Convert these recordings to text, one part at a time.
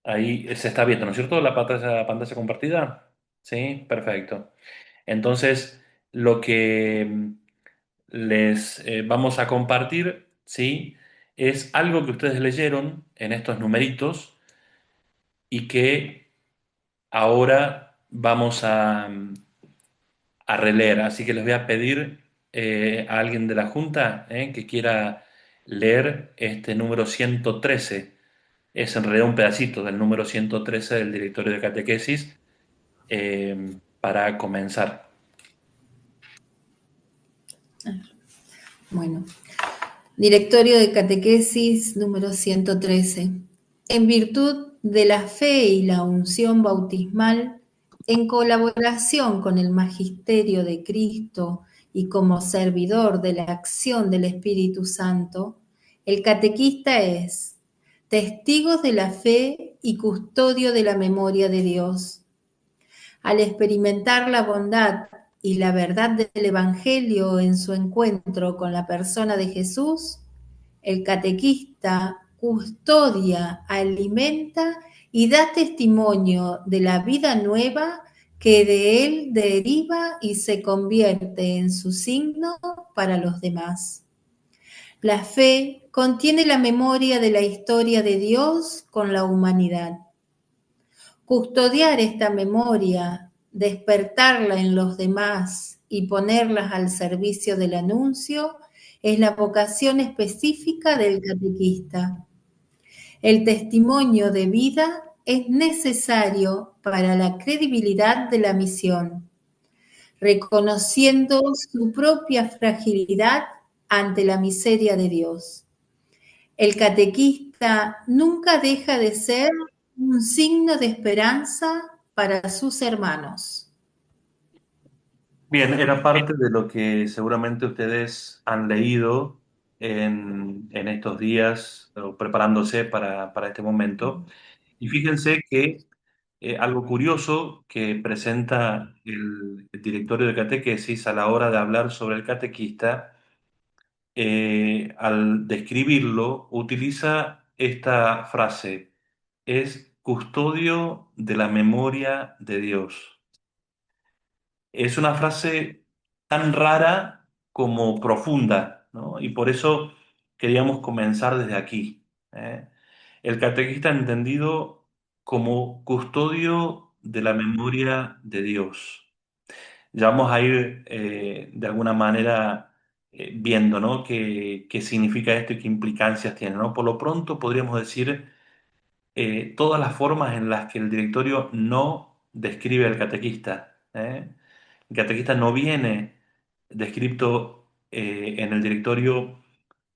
Ahí se está viendo, ¿no es cierto? La pantalla compartida. Sí, perfecto. Entonces, lo que les vamos a compartir, ¿sí? Es algo que ustedes leyeron en estos numeritos y que ahora vamos a releer. Así que les voy a pedir a alguien de la Junta que quiera leer este número 113. Es en realidad un pedacito del número 113 del Directorio de Catequesis para comenzar. Bueno, Directorio de Catequesis número 113. En virtud de la fe y la unción bautismal, en colaboración con el Magisterio de Cristo y como servidor de la acción del Espíritu Santo, el catequista es testigo de la fe y custodio de la memoria de Dios. Al experimentar la bondad y la verdad del Evangelio en su encuentro con la persona de Jesús, el catequista custodia, alimenta y da testimonio de la vida nueva que de él deriva y se convierte en su signo para los demás. La fe contiene la memoria de la historia de Dios con la humanidad. Custodiar esta memoria, despertarla en los demás y ponerlas al servicio del anuncio es la vocación específica del catequista. El testimonio de vida es necesario para la credibilidad de la misión, reconociendo su propia fragilidad ante la miseria de Dios. El catequista nunca deja de ser un signo de esperanza para sus hermanos. Bien, era parte de lo que seguramente ustedes han leído en estos días, o preparándose para este momento. Y fíjense que algo curioso que presenta el directorio de catequesis a la hora de hablar sobre el catequista, al describirlo, utiliza esta frase: es custodio de la memoria de Dios. Es una frase tan rara como profunda, ¿no? Y por eso queríamos comenzar desde aquí. ¿eh? El catequista entendido como custodio de la memoria de Dios. Ya vamos a ir de alguna manera viendo, ¿no? Qué significa esto y qué implicancias tiene, ¿no? Por lo pronto podríamos decir todas las formas en las que el directorio no describe al catequista. El catequista no viene descrito en el directorio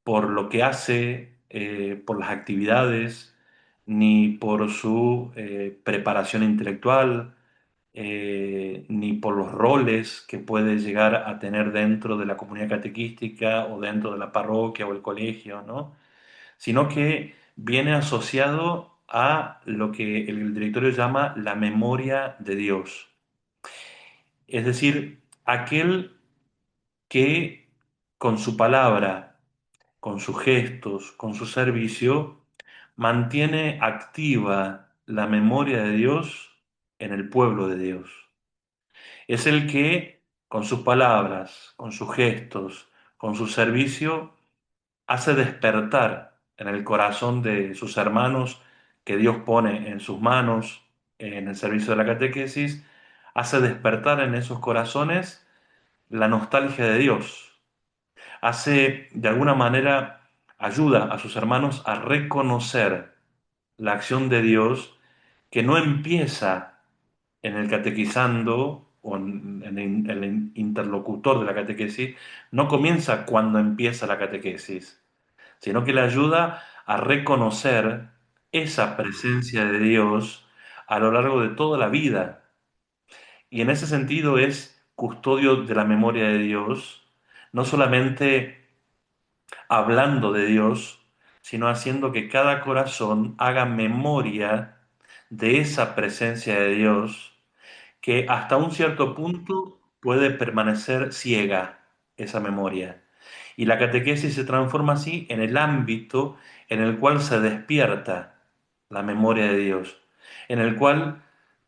por lo que hace, por las actividades, ni por su preparación intelectual, ni por los roles que puede llegar a tener dentro de la comunidad catequística o dentro de la parroquia o el colegio, ¿no? Sino que viene asociado a lo que el directorio llama la memoria de Dios. Es decir, aquel que con su palabra, con sus gestos, con su servicio, mantiene activa la memoria de Dios en el pueblo de Dios. Es el que con sus palabras, con sus gestos, con su servicio, hace despertar en el corazón de sus hermanos que Dios pone en sus manos en el servicio de la catequesis, hace despertar en esos corazones la nostalgia de Dios, hace de alguna manera, ayuda a sus hermanos a reconocer la acción de Dios que no empieza en el catequizando o en el interlocutor de la catequesis, no comienza cuando empieza la catequesis, sino que le ayuda a reconocer esa presencia de Dios a lo largo de toda la vida. Y en ese sentido es custodio de la memoria de Dios, no solamente hablando de Dios, sino haciendo que cada corazón haga memoria de esa presencia de Dios, que hasta un cierto punto puede permanecer ciega esa memoria. Y la catequesis se transforma así en el ámbito en el cual se despierta la memoria de Dios, en el cual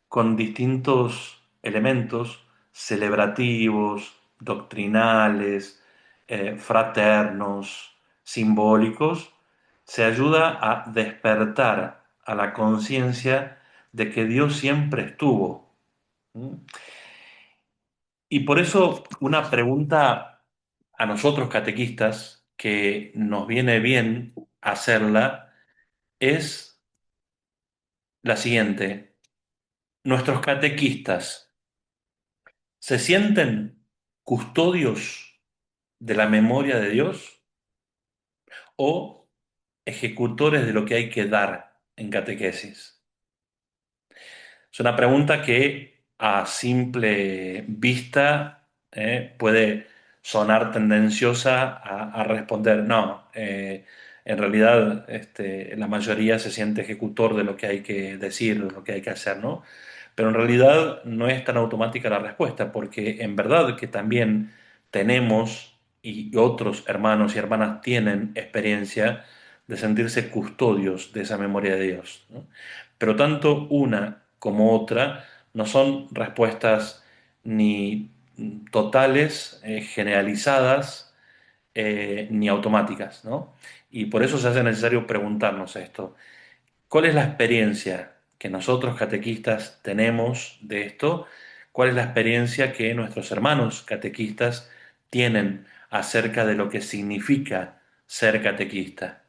con distintos elementos celebrativos, doctrinales, fraternos, simbólicos, se ayuda a despertar a la conciencia de que Dios siempre estuvo. ¿Mm? Y por eso una pregunta a nosotros catequistas que nos viene bien hacerla es la siguiente. ¿Nuestros catequistas se sienten custodios de la memoria de Dios o ejecutores de lo que hay que dar en catequesis? Es una pregunta que a simple vista puede sonar tendenciosa a responder. No, en realidad la mayoría se siente ejecutor de lo que hay que decir, de lo que hay que hacer, ¿no? Pero en realidad no es tan automática la respuesta, porque en verdad que también tenemos y otros hermanos y hermanas tienen experiencia de sentirse custodios de esa memoria de Dios, ¿no? Pero tanto una como otra no son respuestas ni totales, generalizadas, ni automáticas, ¿no? Y por eso se hace necesario preguntarnos esto. ¿Cuál es la experiencia que nosotros catequistas tenemos de esto? ¿Cuál es la experiencia que nuestros hermanos catequistas tienen acerca de lo que significa ser catequista?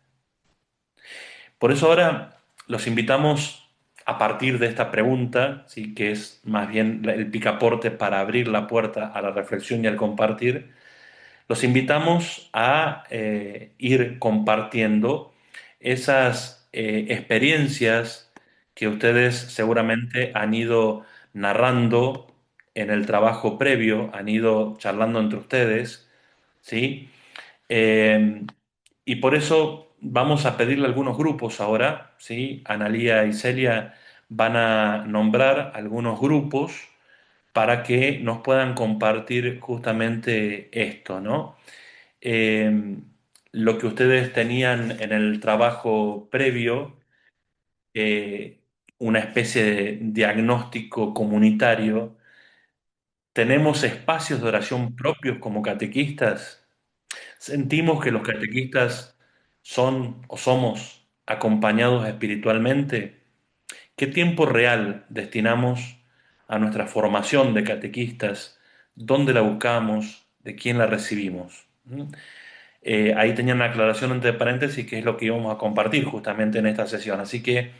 Por eso ahora los invitamos a partir de esta pregunta, ¿sí? Que es más bien el picaporte para abrir la puerta a la reflexión y al compartir, los invitamos a ir compartiendo esas experiencias que ustedes seguramente han ido narrando en el trabajo previo, han ido charlando entre ustedes, ¿sí? Eh, y por eso vamos a pedirle a algunos grupos ahora, ¿sí? Analía y Celia van a nombrar algunos grupos para que nos puedan compartir justamente esto, ¿no? Eh, lo que ustedes tenían en el trabajo previo, eh, una especie de diagnóstico comunitario. ¿Tenemos espacios de oración propios como catequistas? ¿Sentimos que los catequistas son o somos acompañados espiritualmente? ¿Qué tiempo real destinamos a nuestra formación de catequistas? ¿Dónde la buscamos? ¿De quién la recibimos? ¿Mm? Ahí tenía una aclaración entre paréntesis que es lo que íbamos a compartir justamente en esta sesión. Así que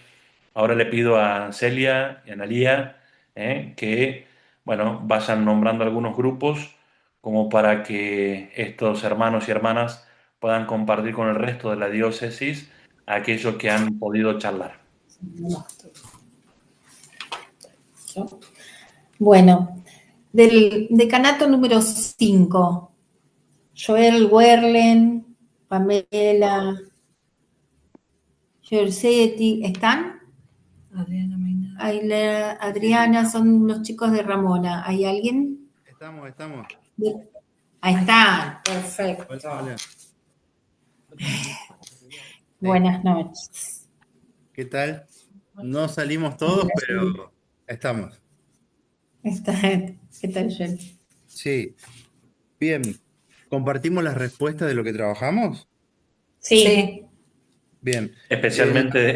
ahora le pido a Celia y a Analía que, bueno, vayan nombrando algunos grupos como para que estos hermanos y hermanas puedan compartir con el resto de la diócesis aquello que han podido charlar. Bueno, del decanato número 5, Joel Werlen, Pamela, Giorgetti, ¿están? Adriana Maynard. Adriana, son los chicos de Ramona. ¿Hay alguien? Estamos. Ahí están, perfecto. Hola. Buenas noches. ¿Qué tal? No salimos todos, pero estamos. ¿Qué tal, Joel? Sí, bien. ¿Compartimos las respuestas de lo que trabajamos? Sí. Bien. Especialmente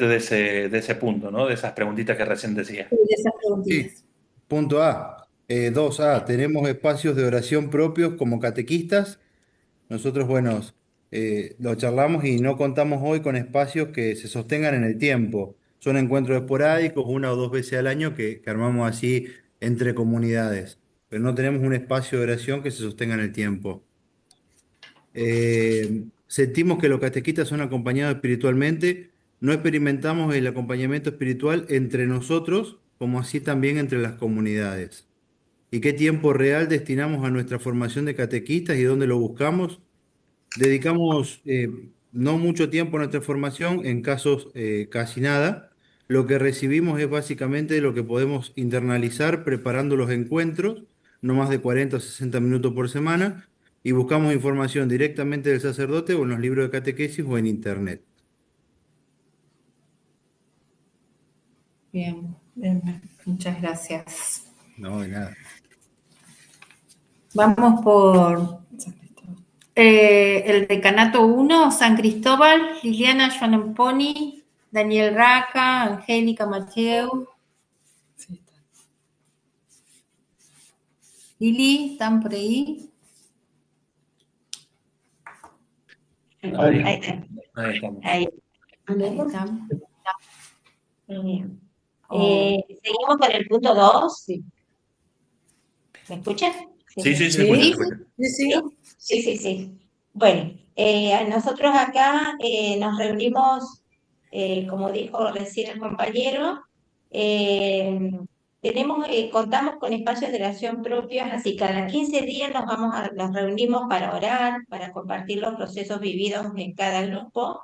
de ese punto, ¿no? De esas preguntitas que recién decía. Esas Sí. preguntitas. Punto A. 2A. Tenemos espacios de oración propios como catequistas. Nosotros, bueno, lo charlamos y no contamos hoy con espacios que se sostengan en el tiempo. Son encuentros esporádicos, una o dos veces al año que armamos así entre comunidades, pero no tenemos un espacio de oración que se sostenga en el tiempo. Sentimos que los catequistas son acompañados espiritualmente, no experimentamos el acompañamiento espiritual entre nosotros, como así también entre las comunidades. ¿Y qué tiempo real destinamos a nuestra formación de catequistas y dónde lo buscamos? Dedicamos no mucho tiempo a nuestra formación, en casos casi nada. Lo que recibimos es básicamente lo que podemos internalizar preparando los encuentros, no más de 40 o 60 minutos por semana, y buscamos información directamente del sacerdote o en los libros de catequesis o en internet. Bien, bien, muchas gracias. No, de nada. Vamos por el decanato 1, San Cristóbal, Liliana Joanamponi, Daniel Raca, Angélica Mateu. Lili, ¿están por ahí? Ahí, Ahí está. ahí estamos. Ahí. Ahí están. Muy bien. Oh, Seguimos con el punto 2. sí. ¿Me escuchan? Sí, sí, se Sí, escucha, se sí, escucha. sí, sí. Sí, sí, sí. Bueno, nosotros acá nos reunimos, como dijo recién el compañero, eh, contamos con espacios de oración propios, así cada 15 días nos reunimos para orar, para compartir los procesos vividos en cada grupo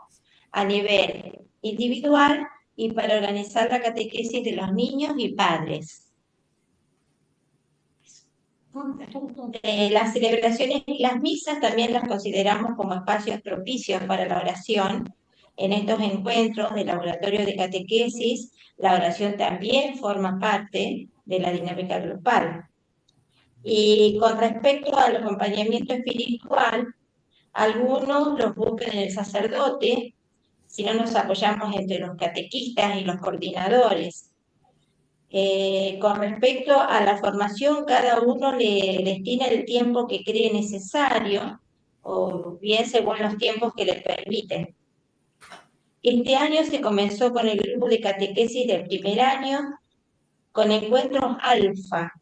a nivel individual y para organizar la catequesis de los niños y padres. Las celebraciones y las misas también las consideramos como espacios propicios para la oración. En estos encuentros de laboratorio de catequesis, la oración también forma parte de la dinámica grupal. Y con respecto al acompañamiento espiritual, algunos los buscan en el sacerdote, si no nos apoyamos entre los catequistas y los coordinadores. Con respecto a la formación, cada uno le destina el tiempo que cree necesario, o bien según los tiempos que le permiten. Este año se comenzó con el grupo de catequesis del primer año, con encuentros alfa,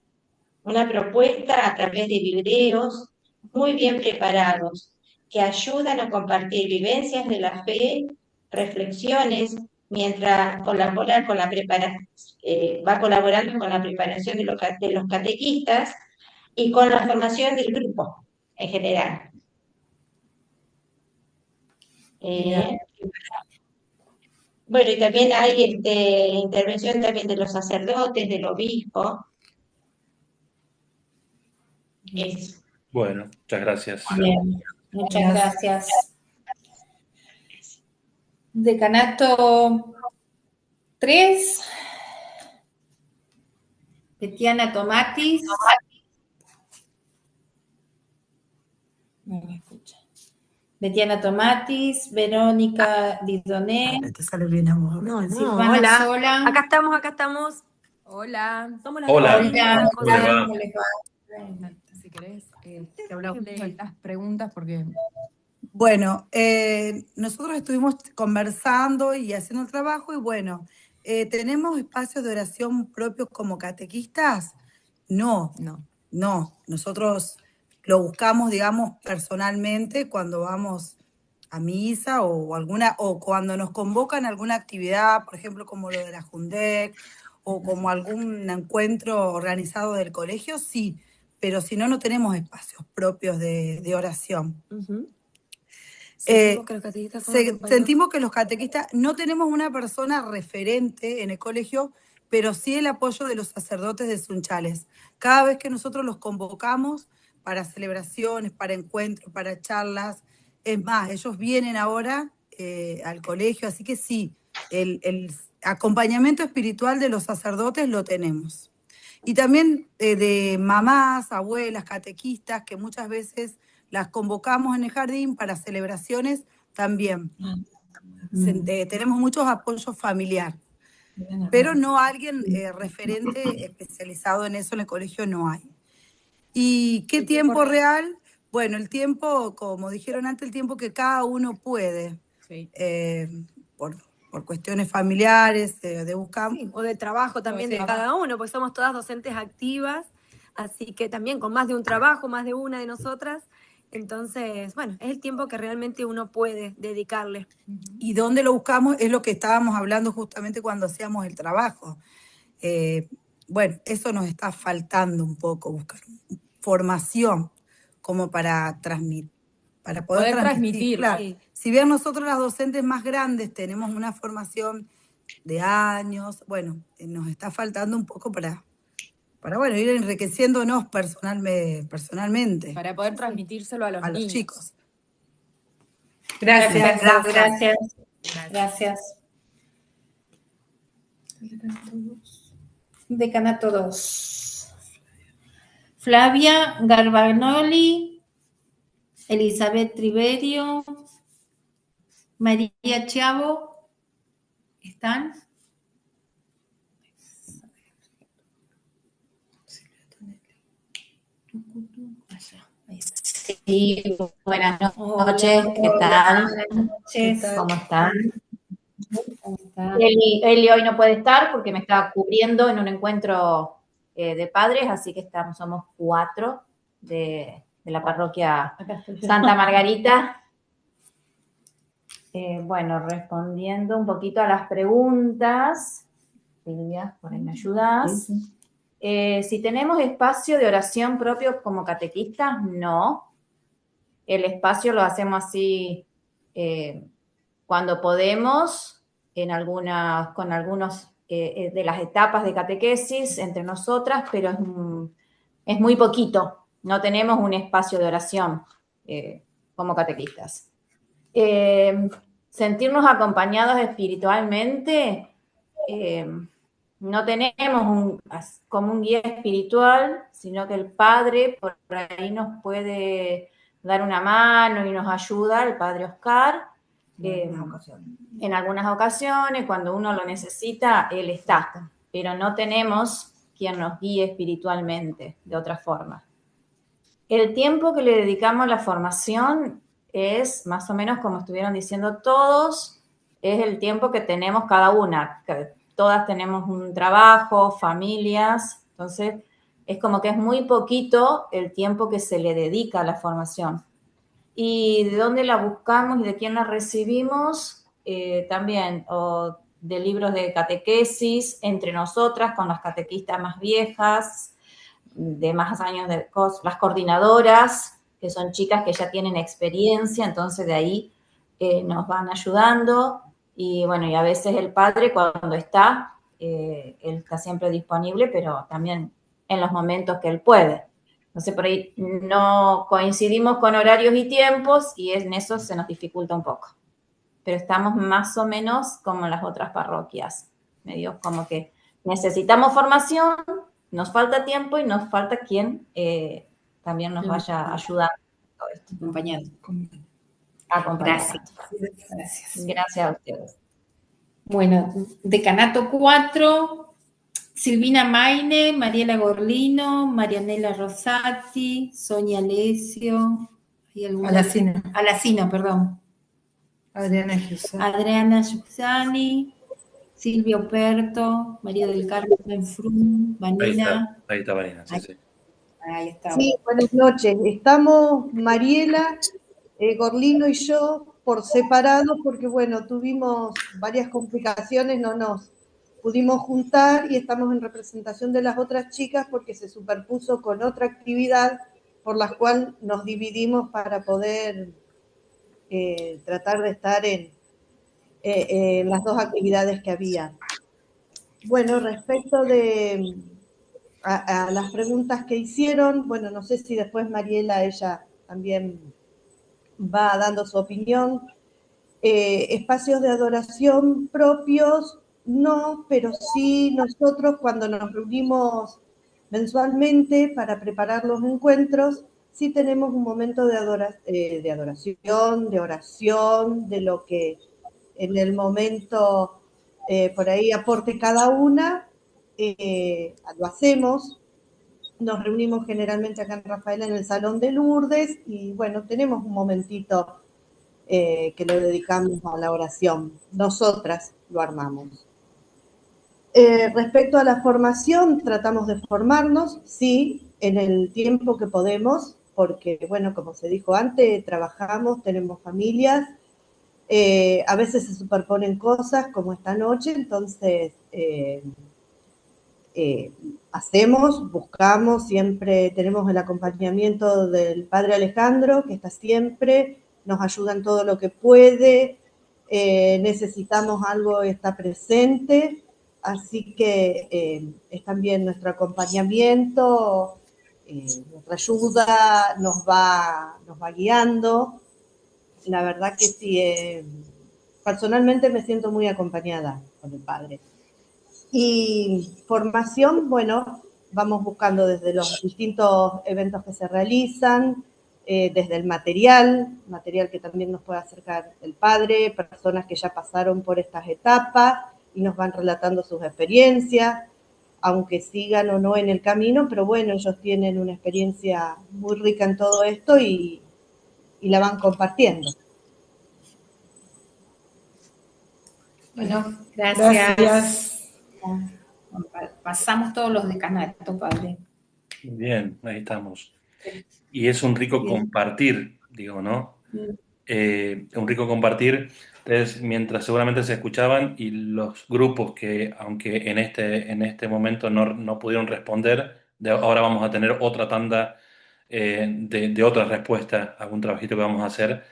una propuesta a través de videos muy bien preparados, que ayudan a compartir vivencias de la fe, reflexiones, mientras colabora con la va colaborando con la preparación de los catequistas y con la formación del grupo en general. Bueno, y también hay intervención también de los sacerdotes, del obispo. Eso. Bueno, muchas gracias. Bien, muchas gracias. Decanato 3, Betiana Tomatis. No me escucha. Betiana Tomatis, Verónica Didoné, Te sale bien, amor. No, Silvana hola. Sola. Acá estamos, acá estamos. Hola, somos las Hola, Hola, ¿cómo les va? ¿cómo les va? Si querés, te hablamos de las preguntas porque Bueno, nosotros estuvimos conversando y haciendo el trabajo y bueno, ¿tenemos espacios de oración propios como catequistas? No, nosotros lo buscamos, digamos, personalmente cuando vamos a misa o cuando nos convocan a alguna actividad, por ejemplo, como lo de la Jundec o como algún encuentro organizado del colegio, sí, pero si no, no tenemos espacios propios de oración. Sentimos que los catequistas no tenemos una persona referente en el colegio, pero sí el apoyo de los sacerdotes de Sunchales. Cada vez que nosotros los convocamos para celebraciones, para encuentros, para charlas, es más, ellos vienen ahora al colegio, así que sí, el acompañamiento espiritual de los sacerdotes lo tenemos. Y también de mamás, abuelas, catequistas, que muchas veces las convocamos en el jardín para celebraciones también. Tenemos muchos apoyos familiares, pero no alguien referente especializado en eso en el colegio no hay. ¿Y qué tiempo real? Bueno, el tiempo, como dijeron antes, el tiempo que cada uno puede, sí. Por cuestiones familiares, de buscar. Sí, o de trabajo también de cada uno, porque somos todas docentes activas, así que también con más de un trabajo, más de una de nosotras. Entonces, bueno, es el tiempo que realmente uno puede dedicarle. ¿Y dónde lo buscamos? Es lo que estábamos hablando justamente cuando hacíamos el trabajo. Bueno, eso nos está faltando un poco, buscar formación como para transmitir, para poder transmitir. Claro. Sí. Si bien nosotros las docentes más grandes tenemos una formación de años, bueno, nos está faltando un poco para bueno, ir enriqueciéndonos personalmente. para poder transmitírselo a los chicos. Gracias. Decanato 2. Flavia Garbagnoli, Elizabeth Triverio, María Chiavo, ¿están? Sí, buenas noches, Hola, ¿qué tal? buenas noches. ¿Cómo están? ¿Cómo están? Eli hoy no puede estar porque me está cubriendo en un encuentro de padres, así que somos 4 de la parroquia Santa Margarita. Bueno, respondiendo un poquito a las preguntas, Silvia, por ahí me ayudas. Si tenemos espacio de oración propio como catequistas, no. El espacio lo hacemos así cuando podemos, con algunos de las etapas de catequesis entre nosotras, pero es muy poquito. No tenemos un espacio de oración como catequistas. Sentirnos acompañados espiritualmente, no tenemos como un guía espiritual, sino que el Padre por ahí nos puede dar una mano y nos ayuda, el Padre Oscar. En algunas ocasiones, cuando uno lo necesita, Él está, pero no tenemos quien nos guíe espiritualmente de otra forma. El tiempo que le dedicamos a la formación es más o menos como estuvieron diciendo todos, es el tiempo que tenemos cada una. Todas tenemos un trabajo, familias, entonces es como que es muy poquito el tiempo que se le dedica a la formación. Y de dónde la buscamos y de quién la recibimos, también, o de libros de catequesis entre nosotras, con las catequistas más viejas, de más años, las coordinadoras, que son chicas que ya tienen experiencia, entonces de ahí nos van ayudando. Y bueno, y a veces el padre cuando está, él está siempre disponible, pero también en los momentos que él puede. Entonces por ahí no coincidimos con horarios y tiempos y en eso se nos dificulta un poco. Pero estamos más o menos como en las otras parroquias, medio como que necesitamos formación, nos falta tiempo y nos falta quien también nos vaya ayudando en todo esto. Gracias. Gracias a ustedes. Bueno, Decanato 4, Silvina Maine, Mariela Gorlino, Marianela Rosati, Sonia Alesio, Alacino, perdón. Adriana Giussani, Silvia Operto, María del Carmen Frum, Vanina. Ahí está Vanina, sí, sí. Ahí está. Sí, buenas noches. Estamos Mariela, Gorlino y yo por separado porque, bueno, tuvimos varias complicaciones, no nos pudimos juntar y estamos en representación de las otras chicas porque se superpuso con otra actividad por la cual nos dividimos para poder tratar de estar en las dos actividades que había. Bueno, respecto a las preguntas que hicieron, bueno, no sé si después Mariela, ella también va dando su opinión. Espacios de adoración propios, no, pero sí nosotros cuando nos reunimos mensualmente para preparar los encuentros, sí tenemos un momento de adoración, de oración, de lo que en el momento por ahí aporte cada una, lo hacemos. Nos reunimos generalmente acá en Rafaela en el Salón de Lourdes y bueno, tenemos un momentito que lo dedicamos a la oración. Nosotras lo armamos. Respecto a la formación, tratamos de formarnos, sí, en el tiempo que podemos, porque, bueno, como se dijo antes, trabajamos, tenemos familias, a veces se superponen cosas como esta noche, entonces buscamos, siempre tenemos el acompañamiento del Padre Alejandro, que está siempre, nos ayuda en todo lo que puede, necesitamos algo, está presente, así que es también nuestro acompañamiento, nuestra ayuda, nos va guiando. La verdad que sí, personalmente me siento muy acompañada con el Padre. Y formación, bueno, vamos buscando desde los distintos eventos que se realizan, desde el material que también nos puede acercar el padre, personas que ya pasaron por estas etapas y nos van relatando sus experiencias, aunque sigan o no en el camino, pero bueno, ellos tienen una experiencia muy rica en todo esto y la van compartiendo. Bueno, Gracias. gracias. Pasamos todos los decanatos, padre. Bien, ahí estamos. Y es un rico Bien. compartir, digo, ¿no? Un rico compartir. Entonces, mientras seguramente se escuchaban y los grupos que, aunque en este momento no pudieron responder, ahora vamos a tener otra tanda de otras respuestas, algún trabajito que vamos a hacer.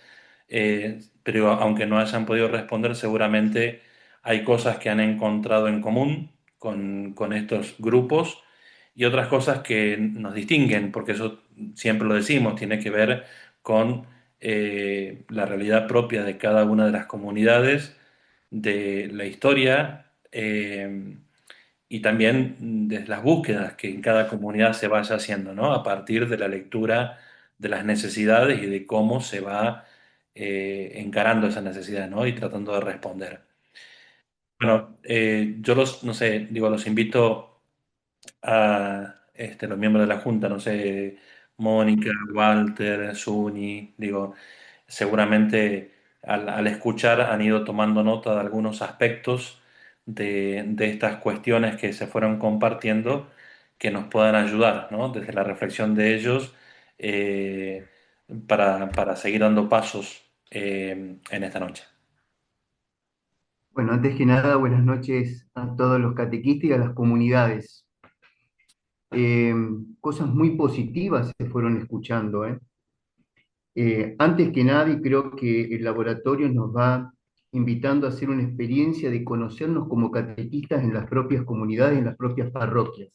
Pero aunque no hayan podido responder, seguramente hay cosas que han encontrado en común con estos grupos y otras cosas que nos distinguen, porque eso siempre lo decimos, tiene que ver con la realidad propia de cada una de las comunidades, de la historia y también de las búsquedas que en cada comunidad se vaya haciendo, ¿no? A partir de la lectura de las necesidades y de cómo se va encarando esas necesidades, ¿no? Y tratando de responder. Bueno, yo no sé, digo, los invito a los miembros de la Junta, no sé, Mónica, Walter, Suni, digo, seguramente al escuchar han ido tomando nota de algunos aspectos de estas cuestiones que se fueron compartiendo que nos puedan ayudar, ¿no? Desde la reflexión de ellos eh, para seguir dando pasos en esta noche. Bueno, antes que nada, buenas noches a todos los catequistas y a las comunidades. Cosas muy positivas se fueron escuchando, ¿eh? Antes que nada, y creo que el laboratorio nos va invitando a hacer una experiencia de conocernos como catequistas en las propias comunidades, en las propias parroquias.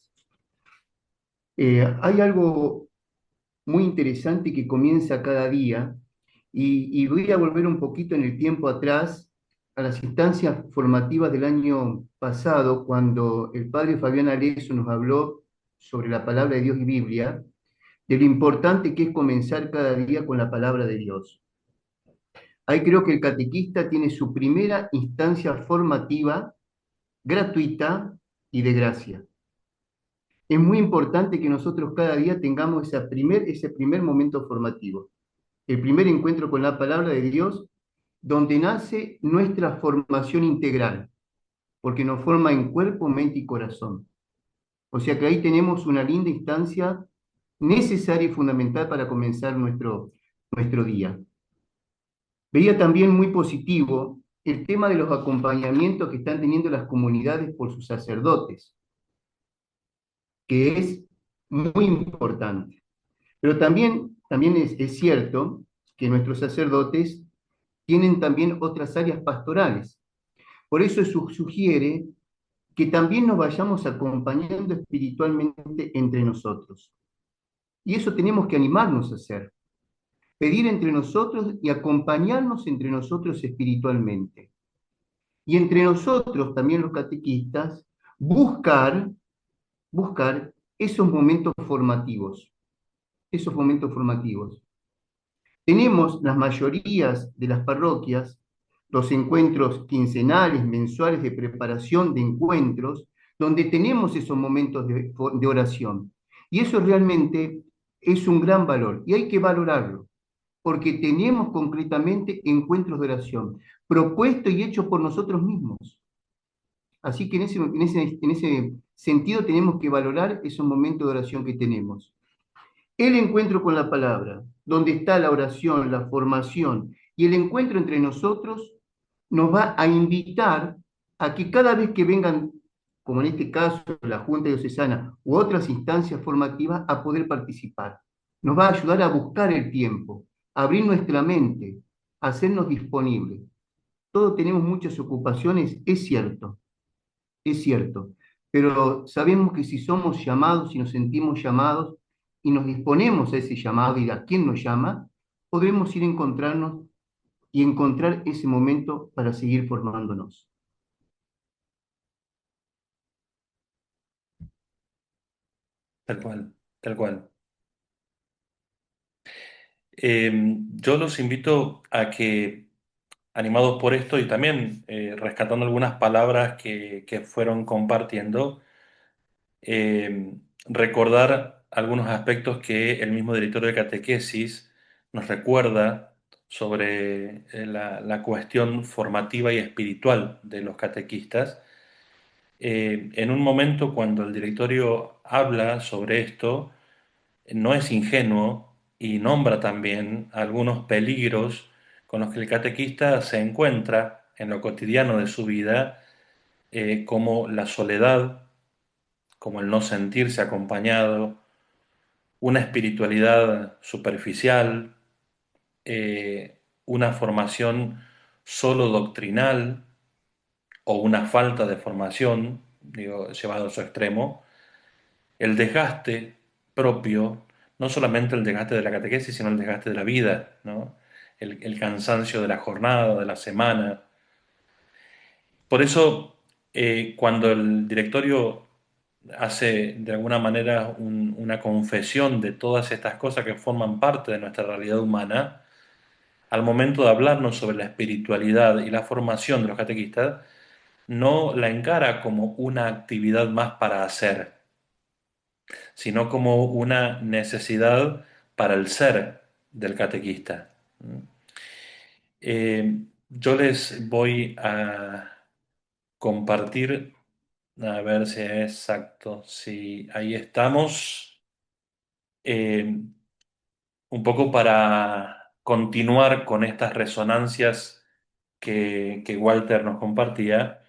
Hay algo muy interesante que comienza cada día, y voy a volver un poquito en el tiempo atrás, a las instancias formativas del año pasado, cuando el padre Fabián Arezo nos habló sobre la palabra de Dios y Biblia, de lo importante que es comenzar cada día con la palabra de Dios. Ahí creo que el catequista tiene su primera instancia formativa, gratuita y de gracia. Es muy importante que nosotros cada día tengamos ese primer momento formativo, el primer encuentro con la palabra de Dios, donde nace nuestra formación integral, porque nos forma en cuerpo, mente y corazón. O sea que ahí tenemos una linda instancia necesaria y fundamental para comenzar nuestro día. Veía también muy positivo el tema de los acompañamientos que están teniendo las comunidades por sus sacerdotes, que es muy importante. Pero también es cierto que nuestros sacerdotes tienen también otras áreas pastorales. Por eso sugiere que también nos vayamos acompañando espiritualmente entre nosotros. Y eso tenemos que animarnos a hacer. Pedir entre nosotros y acompañarnos entre nosotros espiritualmente. Y entre nosotros, también los catequistas, buscar esos momentos formativos. Esos momentos formativos. Tenemos las mayorías de las parroquias los encuentros quincenales, mensuales de preparación de encuentros, donde tenemos esos momentos de oración. Y eso realmente es un gran valor y hay que valorarlo, porque tenemos concretamente encuentros de oración, propuestos y hechos por nosotros mismos. Así que en ese sentido tenemos que valorar esos momentos de oración que tenemos. El encuentro con la palabra, donde está la oración, la formación y el encuentro entre nosotros, nos va a invitar a que cada vez que vengan, como en este caso la Junta Diocesana u otras instancias formativas, a poder participar. Nos va a ayudar a buscar el tiempo, a abrir nuestra mente, a hacernos disponibles. Todos tenemos muchas ocupaciones, es cierto, pero sabemos que si somos llamados, si nos sentimos llamados y nos disponemos a ese llamado y a quien nos llama, podremos ir a encontrarnos y encontrar ese momento para seguir formándonos. Tal cual, tal cual. Yo los invito a que, animados por esto y también rescatando algunas palabras que fueron compartiendo, recordar algunos aspectos que el mismo director de catequesis nos recuerda sobre la cuestión formativa y espiritual de los catequistas. En un momento cuando el directorio habla sobre esto, no es ingenuo y nombra también algunos peligros con los que el catequista se encuentra en lo cotidiano de su vida, como la soledad, como el no sentirse acompañado, una espiritualidad superficial, una formación solo doctrinal o una falta de formación, digo, llevado a su extremo, el desgaste propio, no solamente el desgaste de la catequesis, sino el desgaste de la vida, ¿no? El cansancio de la jornada, de la semana. Por eso, cuando el directorio hace de alguna manera una confesión de todas estas cosas que forman parte de nuestra realidad humana, al momento de hablarnos sobre la espiritualidad y la formación de los catequistas, no la encara como una actividad más para hacer, sino como una necesidad para el ser del catequista. Yo les voy a compartir, a ver si es exacto, si ahí estamos, un poco para continuar con estas resonancias que Walter nos compartía.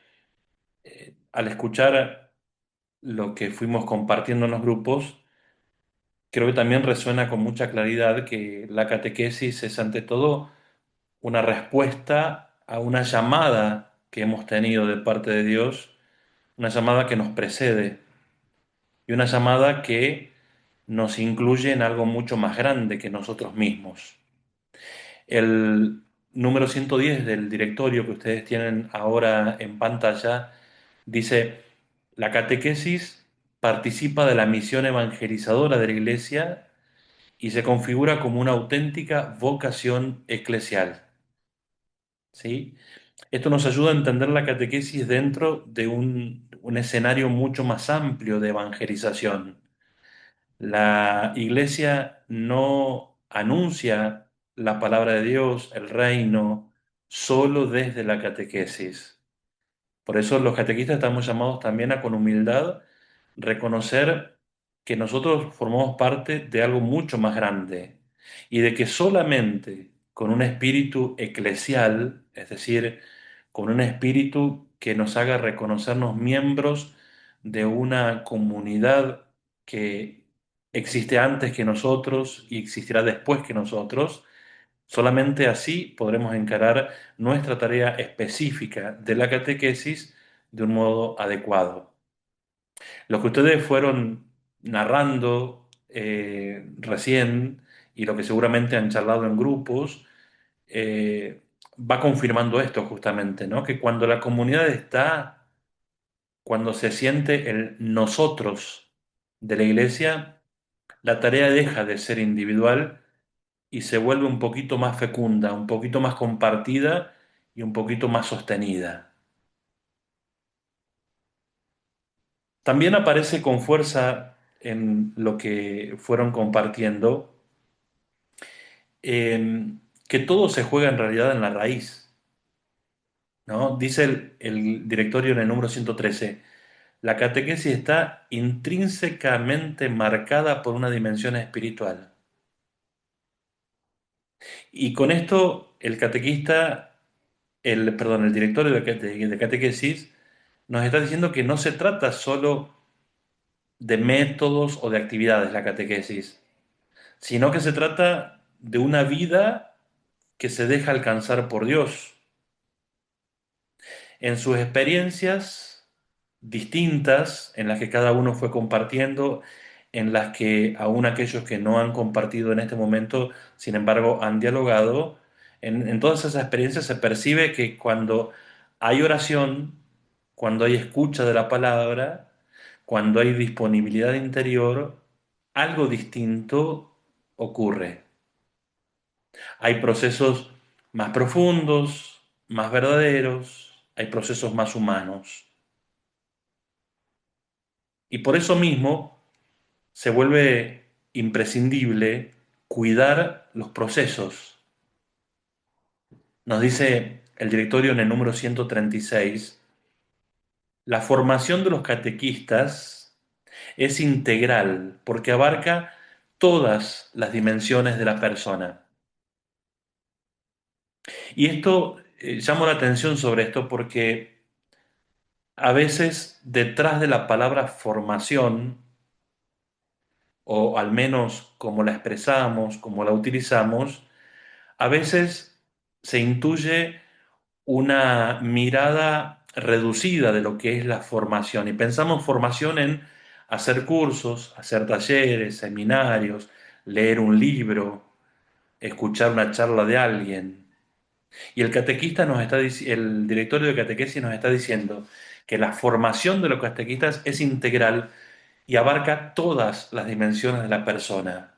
Al escuchar lo que fuimos compartiendo en los grupos, creo que también resuena con mucha claridad que la catequesis es ante todo una respuesta a una llamada que hemos tenido de parte de Dios, una llamada que nos precede y una llamada que nos incluye en algo mucho más grande que nosotros mismos. El número 110 del directorio que ustedes tienen ahora en pantalla dice: la catequesis participa de la misión evangelizadora de la Iglesia y se configura como una auténtica vocación eclesial. ¿Sí? Esto nos ayuda a entender la catequesis dentro de un escenario mucho más amplio de evangelización. La Iglesia no anuncia la palabra de Dios, el reino, solo desde la catequesis. Por eso los catequistas estamos llamados también a, con humildad, reconocer que nosotros formamos parte de algo mucho más grande y de que solamente con un espíritu eclesial, es decir, con un espíritu que nos haga reconocernos miembros de una comunidad que existe antes que nosotros y existirá después que nosotros, solamente así podremos encarar nuestra tarea específica de la catequesis de un modo adecuado. Lo que ustedes fueron narrando recién y lo que seguramente han charlado en grupos, va confirmando esto justamente, ¿no? Que cuando la comunidad está, cuando se siente el nosotros de la iglesia, la tarea deja de ser individual y se vuelve un poquito más fecunda, un poquito más compartida y un poquito más sostenida. También aparece con fuerza en lo que fueron compartiendo, que todo se juega en realidad en la raíz, ¿no? Dice el directorio en el número 113: la catequesis está intrínsecamente marcada por una dimensión espiritual. Y con esto el catequista, el directorio de catequesis nos está diciendo que no se trata solo de métodos o de actividades la catequesis, sino que se trata de una vida que se deja alcanzar por Dios en sus experiencias distintas, en las que cada uno fue compartiendo, en las que aún aquellos que no han compartido en este momento, sin embargo, han dialogado. En todas esas experiencias se percibe que cuando hay oración, cuando hay escucha de la palabra, cuando hay disponibilidad interior, algo distinto ocurre. Hay procesos más profundos, más verdaderos, hay procesos más humanos. Y por eso mismo se vuelve imprescindible cuidar los procesos. Nos dice el directorio en el número 136, la formación de los catequistas es integral porque abarca todas las dimensiones de la persona. Y esto, llamo la atención sobre esto porque a veces detrás de la palabra formación, o al menos como la expresamos, como la utilizamos, a veces se intuye una mirada reducida de lo que es la formación. Y pensamos formación en hacer cursos, hacer talleres, seminarios, leer un libro, escuchar una charla de alguien. Y el catequista el directorio de catequesis nos está diciendo que la formación de los catequistas es integral y abarca todas las dimensiones de la persona,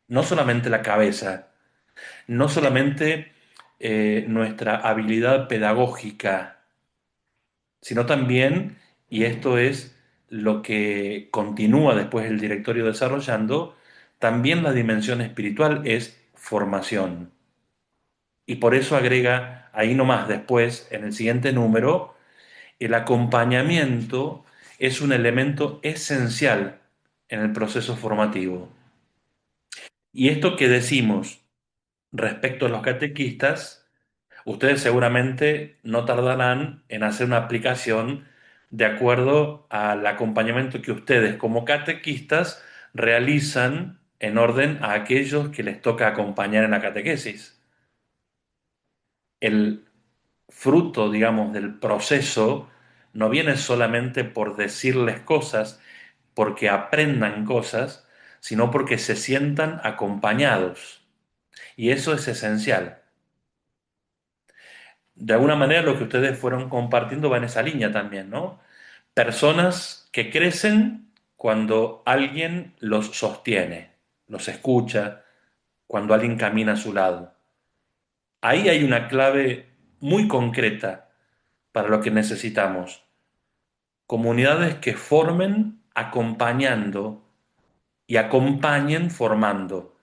no solamente la cabeza, no solamente nuestra habilidad pedagógica, sino también, y esto es lo que continúa después el directorio desarrollando, también la dimensión espiritual es formación. Y por eso agrega ahí nomás después, en el siguiente número, el acompañamiento es un elemento esencial en el proceso formativo. Y esto que decimos respecto a los catequistas, ustedes seguramente no tardarán en hacer una aplicación de acuerdo al acompañamiento que ustedes como catequistas realizan en orden a aquellos que les toca acompañar en la catequesis. El fruto, digamos, del proceso no viene solamente por decirles cosas, porque aprendan cosas, sino porque se sientan acompañados. Y eso es esencial. De alguna manera lo que ustedes fueron compartiendo va en esa línea también, ¿no? Personas que crecen cuando alguien los sostiene, los escucha, cuando alguien camina a su lado. Ahí hay una clave muy concreta para lo que necesitamos. Comunidades que formen acompañando y acompañen formando,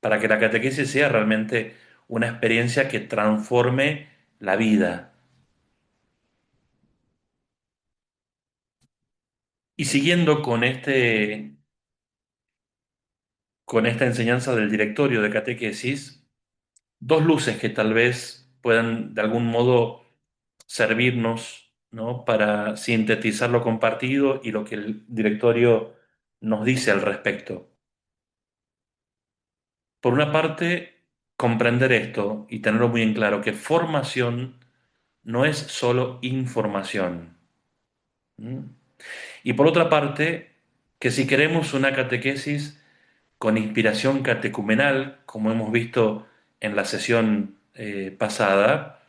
para que la catequesis sea realmente una experiencia que transforme la vida. Y siguiendo con esta enseñanza del directorio de catequesis, dos luces que tal vez puedan de algún modo servirnos, ¿no?, para sintetizar lo compartido y lo que el directorio nos dice al respecto. Por una parte, comprender esto y tenerlo muy en claro, que formación no es solo información. ¿Mm? Y por otra parte, que si queremos una catequesis con inspiración catecumenal, como hemos visto en la sesión pasada,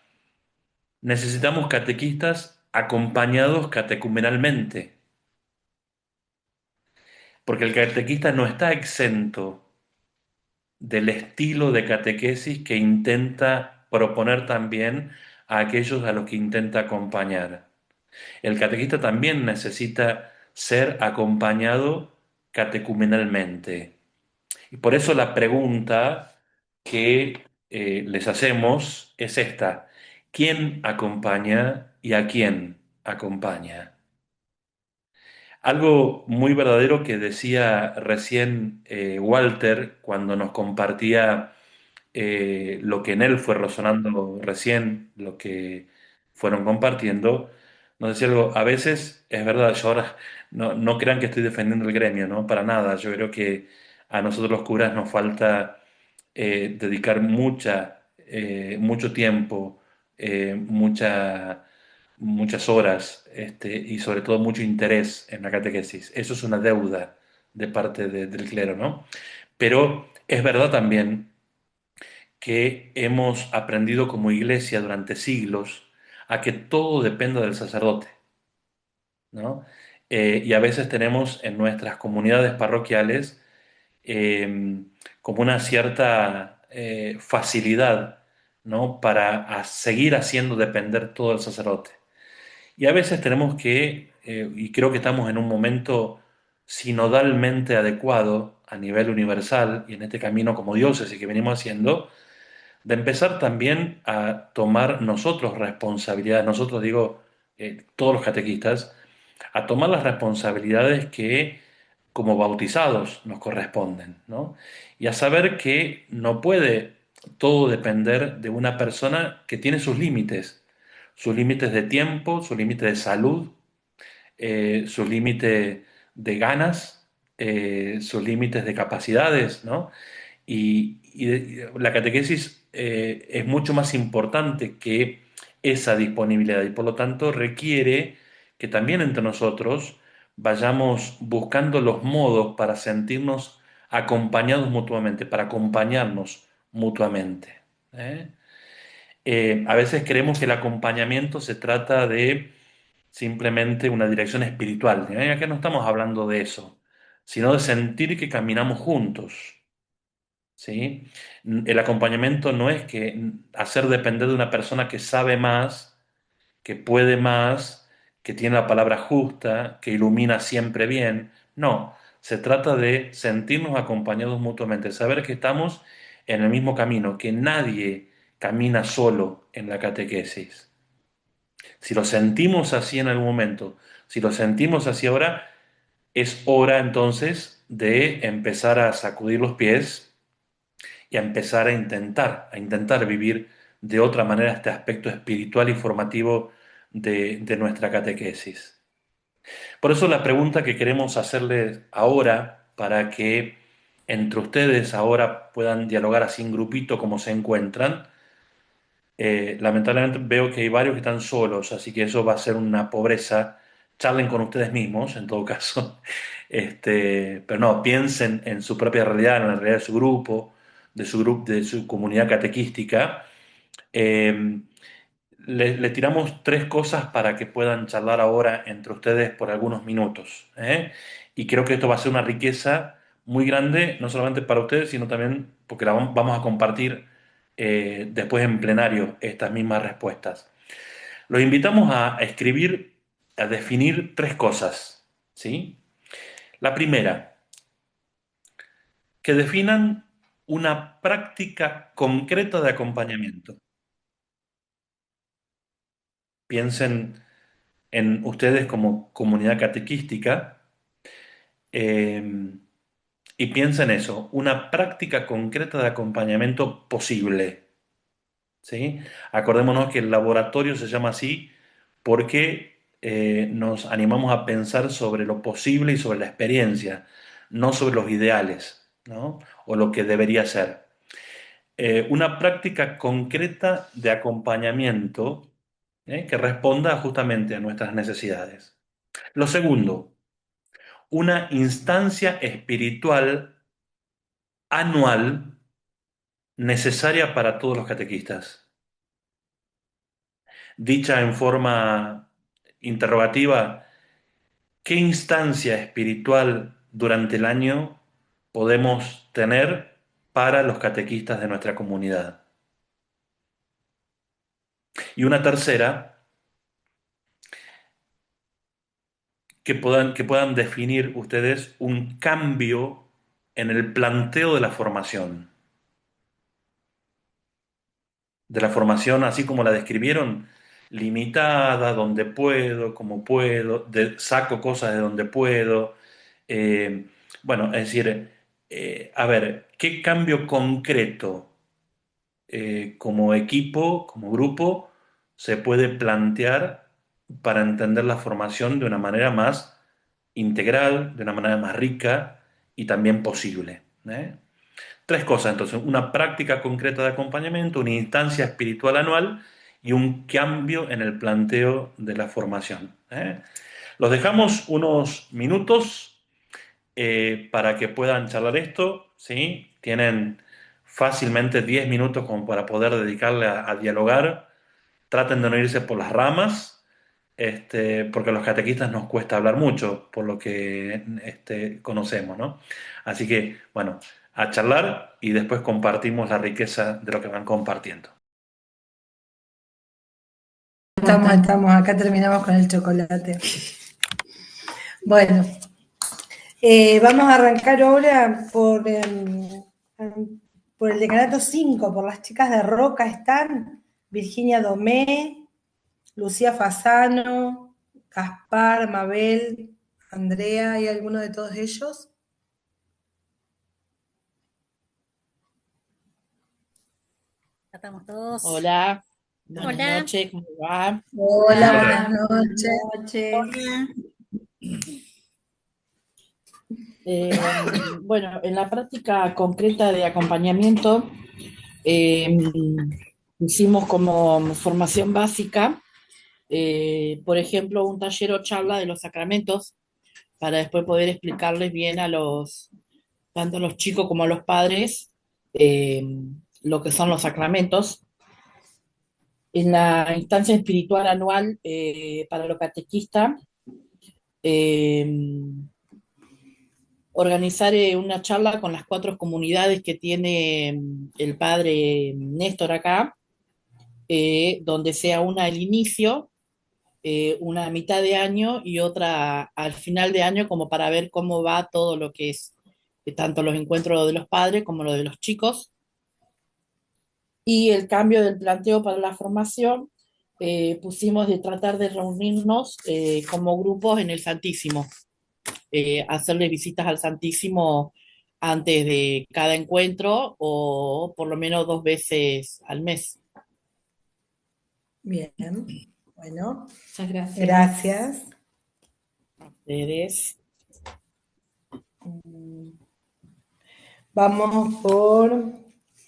necesitamos catequistas acompañados catecumenalmente, porque el catequista no está exento del estilo de catequesis que intenta proponer también a aquellos a los que intenta acompañar. El catequista también necesita ser acompañado catecumenalmente. Y por eso la pregunta que les hacemos es esta: ¿quién acompaña y a quién acompaña? Algo muy verdadero que decía recién Walter cuando nos compartía lo que en él fue resonando recién, lo que fueron compartiendo, nos decía algo. A veces es verdad, yo ahora no crean que estoy defendiendo el gremio, ¿no? Para nada. Yo creo que a nosotros los curas nos falta dedicar mucho tiempo, muchas horas, y sobre todo mucho interés en la catequesis. Eso es una deuda de parte del clero, ¿no? Pero es verdad también que hemos aprendido como iglesia durante siglos a que todo dependa del sacerdote, ¿no? y a veces tenemos en nuestras comunidades parroquiales como una cierta facilidad, ¿no? Para seguir haciendo depender todo del sacerdote. Y a veces tenemos que, y creo que estamos en un momento sinodalmente adecuado a nivel universal y en este camino como diócesis que venimos haciendo, de empezar también a tomar nosotros responsabilidades, nosotros digo, todos los catequistas, a tomar las responsabilidades que como bautizados nos corresponden, ¿no? Y a saber que no puede todo depender de una persona que tiene sus límites de tiempo, sus límites de salud, sus límites de ganas, sus límites de capacidades, ¿no? Y la catequesis es mucho más importante que esa disponibilidad y por lo tanto requiere que también entre nosotros vayamos buscando los modos para sentirnos acompañados mutuamente, para acompañarnos mutuamente. ¿eh? A veces creemos que el acompañamiento se trata de simplemente una dirección espiritual. Aquí no estamos hablando de eso, sino de sentir que caminamos juntos. ¿Sí? El acompañamiento no es que hacer depender de una persona que sabe más, que puede más, que tiene la palabra justa, que ilumina siempre bien. No, se trata de sentirnos acompañados mutuamente, saber que estamos en el mismo camino, que nadie camina solo en la catequesis. Si lo sentimos así en algún momento, si lo sentimos así ahora, es hora entonces de empezar a sacudir los pies y a empezar a intentar vivir de otra manera este aspecto espiritual y formativo de nuestra catequesis. Por eso la pregunta que queremos hacerles ahora, para que entre ustedes ahora puedan dialogar así en grupito como se encuentran, lamentablemente veo que hay varios que están solos, así que eso va a ser una pobreza. Charlen con ustedes mismos, en todo caso. Pero no, piensen en su propia realidad, en la realidad de su grupo, de su comunidad catequística. Eh, le tiramos tres cosas para que puedan charlar ahora entre ustedes por algunos minutos. Y creo que esto va a ser una riqueza muy grande, no solamente para ustedes, sino también porque la vamos a compartir después en plenario estas mismas respuestas. Los invitamos a escribir, a definir tres cosas. ¿Sí? La primera, que definan una práctica concreta de acompañamiento. Piensen en ustedes como comunidad catequística eh, y piensen eso, una práctica concreta de acompañamiento posible. ¿Sí? Acordémonos que el laboratorio se llama así porque nos animamos a pensar sobre lo posible y sobre la experiencia, no sobre los ideales, ¿no? O lo que debería ser. Una práctica concreta de acompañamiento que responda justamente a nuestras necesidades. Lo segundo, una instancia espiritual anual necesaria para todos los catequistas. Dicha en forma interrogativa, ¿qué instancia espiritual durante el año podemos tener para los catequistas de nuestra comunidad? Y una tercera, que puedan definir ustedes un cambio en el planteo de la formación así como la describieron, limitada, donde puedo, como puedo, saco cosas de donde puedo. Eh, bueno, es decir, a ver, ¿qué cambio concreto como equipo, como grupo, se puede plantear para entender la formación de una manera más integral, de una manera más rica y también posible? Tres cosas, entonces, una práctica concreta de acompañamiento, una instancia espiritual anual y un cambio en el planteo de la formación. Los dejamos unos minutos para que puedan charlar esto, ¿sí? Tienen fácilmente 10 minutos como para poder dedicarle a dialogar. Traten de no irse por las ramas. porque a los catequistas nos cuesta hablar mucho, por lo que conocemos, ¿no? Así que, bueno, a charlar y después compartimos la riqueza de lo que van compartiendo. Estamos, acá terminamos con el chocolate. Bueno, vamos a arrancar ahora por el decanato 5, por las chicas de Roca están Virginia Domé, Lucía Fasano, Gaspar, Mabel, Andrea, ¿hay alguno de todos ellos? Estamos todos. Hola, buenas Hola. noches, ¿cómo va? Hola, Hola. buenas noches. Bueno, en la práctica concreta de acompañamiento hicimos como formación básica, por ejemplo, un taller o charla de los sacramentos para después poder explicarles bien tanto a los chicos como a los padres, lo que son los sacramentos. En la instancia espiritual anual para los catequistas, organizar una charla con las 4 comunidades que tiene el padre Néstor acá, donde sea una al inicio, una a mitad de año y otra al final de año, como para ver cómo va todo lo que es tanto los encuentros de los padres como lo de los chicos. Y el cambio del planteo para la formación, pusimos de tratar de reunirnos como grupos en el Santísimo, hacerle visitas al Santísimo antes de cada encuentro o por lo menos 2 veces al mes. Bien, bueno. Muchas gracias. Gracias. A ustedes. Vamos por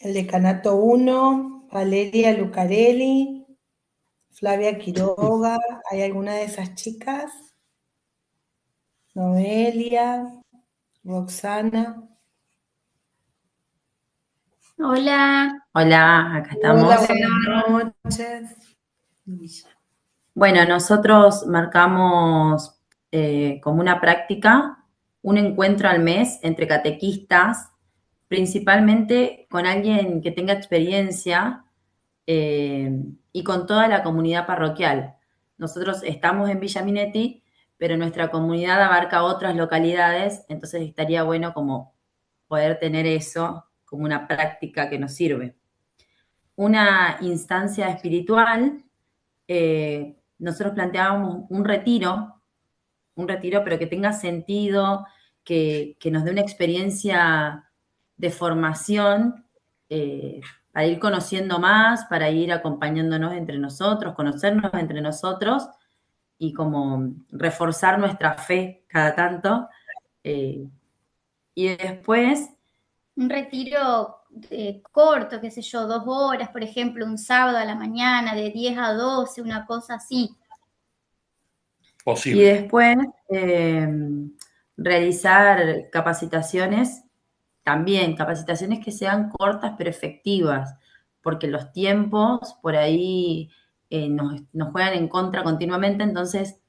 el decanato 1, Valeria Lucarelli, Flavia Quiroga, ¿hay alguna de esas chicas? Noelia, Roxana. Hola. Hola, acá estamos. Hola, buenas noches. Bueno, nosotros marcamos como una práctica un encuentro al mes entre catequistas, principalmente con alguien que tenga experiencia y con toda la comunidad parroquial. Nosotros estamos en Villa Minetti, pero nuestra comunidad abarca otras localidades, entonces estaría bueno como poder tener eso como una práctica que nos sirve. Una instancia espiritual, nosotros planteábamos un retiro, pero que tenga sentido, que nos dé una experiencia de formación para ir conociendo más, para ir acompañándonos entre nosotros, conocernos entre nosotros y como reforzar nuestra fe cada tanto. Y después... Un retiro corto, qué sé yo, 2 horas, por ejemplo, un sábado a la mañana, de 10 a 12, una cosa así. Posible. Y después realizar capacitaciones, también capacitaciones que sean cortas pero efectivas, porque los tiempos por ahí nos juegan en contra continuamente, entonces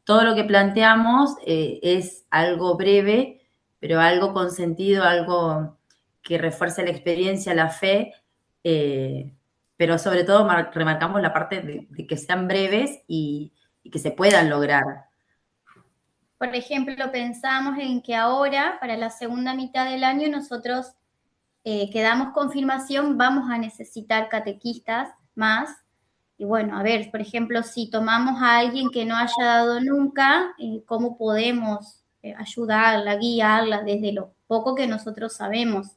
todo lo que planteamos es algo breve, pero algo con sentido, algo que refuerce la experiencia, la fe, pero sobre todo remarcamos la parte de que sean breves y que se puedan lograr. Por ejemplo, pensamos en que ahora, para la segunda mitad del año, nosotros que damos confirmación, vamos a necesitar catequistas más. Y bueno, a ver, por ejemplo, si tomamos a alguien que no haya dado nunca, ¿cómo podemos ayudarla, guiarla desde lo poco que nosotros sabemos?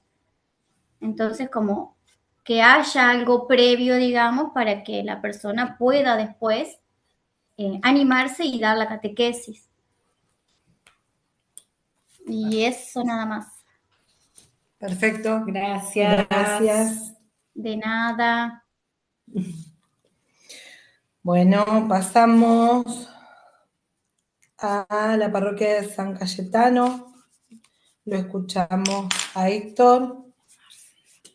Entonces, como que haya algo previo, digamos, para que la persona pueda después animarse y dar la catequesis. Y eso nada más. Perfecto. Gracias. Gracias. De nada. Bueno, pasamos a la parroquia de San Cayetano. Lo escuchamos a Héctor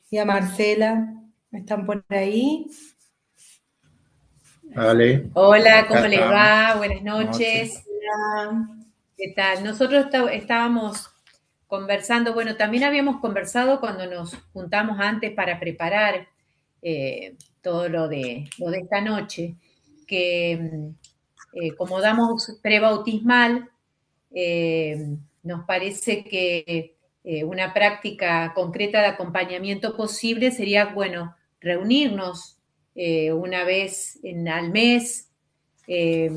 y a Marcela. ¿Están por ahí? Vale. Hola, Acá ¿cómo les estamos. va? Buenas Noches. noches. ¿Qué tal? Nosotros estábamos conversando, bueno, también habíamos conversado cuando nos juntamos antes para preparar todo lo de esta noche, que como damos prebautismal, nos parece que una práctica concreta de acompañamiento posible sería, bueno, reunirnos una vez al mes, eh,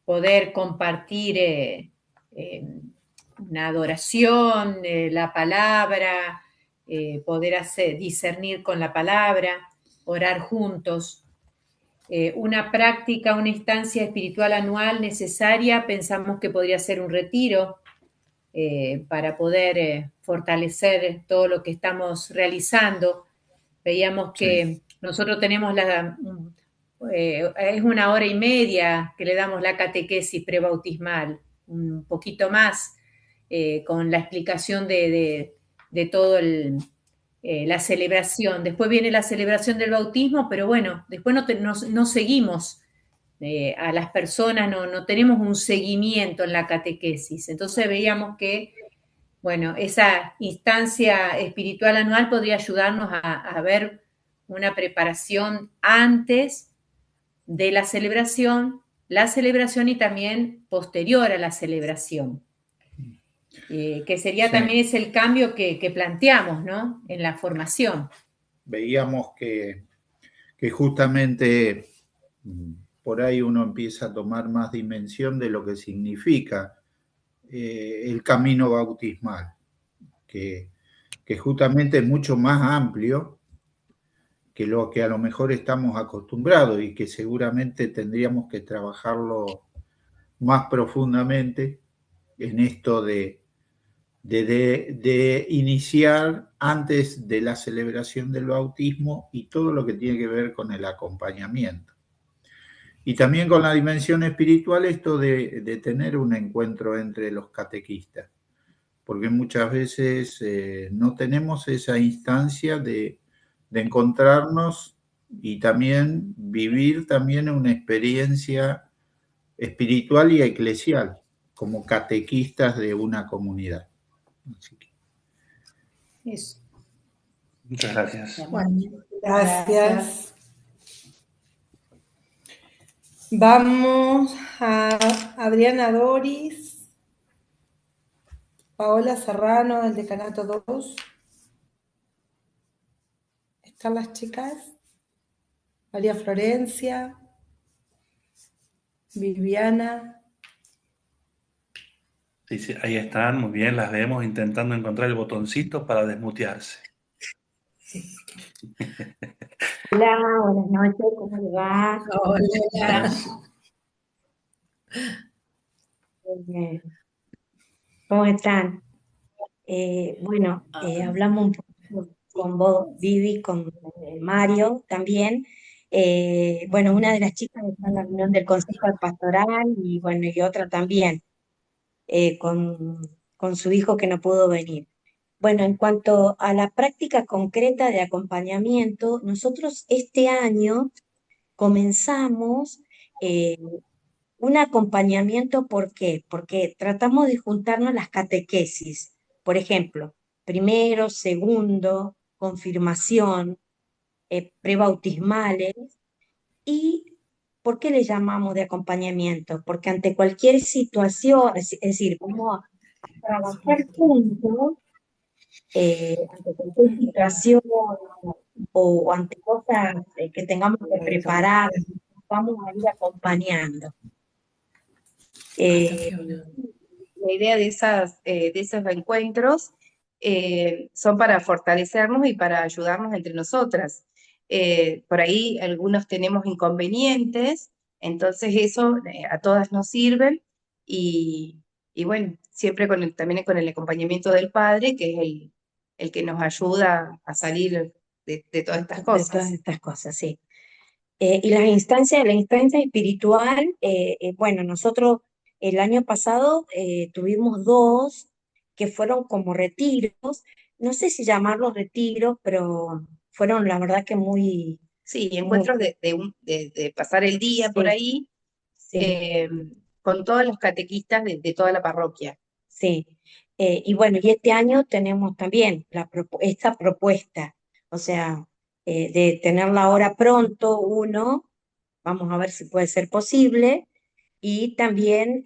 poder compartir una adoración, la palabra, poder discernir con la palabra, orar juntos. Una práctica, una instancia espiritual anual necesaria, pensamos que podría ser un retiro para poder fortalecer todo lo que estamos realizando. Veíamos que nosotros tenemos es 1 hora y media que le damos la catequesis prebautismal, un poquito más, con la explicación de todo la celebración. Después viene la celebración del bautismo, pero bueno, después no seguimos a las personas, no tenemos un seguimiento en la catequesis. Entonces veíamos que, bueno, esa instancia espiritual anual podría ayudarnos a ver una preparación antes de la celebración y también posterior a la celebración. Que sería también es el cambio que planteamos, ¿no? En la formación. Veíamos que justamente por ahí uno empieza a tomar más dimensión de lo que significa el camino bautismal, que justamente es mucho más amplio que lo que a lo mejor estamos acostumbrados y que seguramente tendríamos que trabajarlo más profundamente en esto de iniciar antes de la celebración del bautismo y todo lo que tiene que ver con el acompañamiento. Y también con la dimensión espiritual, esto de tener un encuentro entre los catequistas, porque muchas veces no tenemos esa instancia de encontrarnos y también vivir también una experiencia espiritual y eclesial como catequistas de una comunidad. Eso. Muchas gracias. Bueno, gracias. Vamos a Adriana Doris, Paola Serrano del Decanato 2. ¿Están las chicas? María Florencia, Viviana. Sí, ahí están, muy bien, las vemos intentando encontrar el botoncito para desmutearse. Hola, buenas noches, ¿cómo le va? Hola. ¿Cómo están? Bueno, hablamos un poco con vos, Vivi, con Mario también. Bueno, una de las chicas está en la reunión del Consejo Pastoral y bueno, y otra también, con su hijo que no pudo venir. Bueno, en cuanto a la práctica concreta de acompañamiento, nosotros este año comenzamos un acompañamiento. ¿Por qué? Porque tratamos de juntarnos las catequesis, por ejemplo, primero, segundo, confirmación, prebautismales. ¿Y por qué le llamamos de acompañamiento? Porque ante cualquier situación, es decir, vamos a trabajar juntos, ante cualquier situación o ante cosas que tengamos que preparar, vamos a ir acompañando. La idea de esos encuentros son para fortalecernos y para ayudarnos entre nosotras. Por ahí algunos tenemos inconvenientes, entonces eso a todas nos sirve y bueno, siempre también con el acompañamiento del Padre, que es el que nos ayuda a salir de todas estas cosas. De todas estas cosas, sí. Y la instancia espiritual, bueno, nosotros el año pasado tuvimos 2 que fueron como retiros, no sé si llamarlos retiros, pero fueron la verdad que muy, Sí, encuentros de pasar el día por Sí, ahí sí, con todos los catequistas de toda la parroquia. sí. Y bueno, y este año tenemos también esta propuesta, o sea, de tenerla ahora pronto, vamos a ver si puede ser posible, y también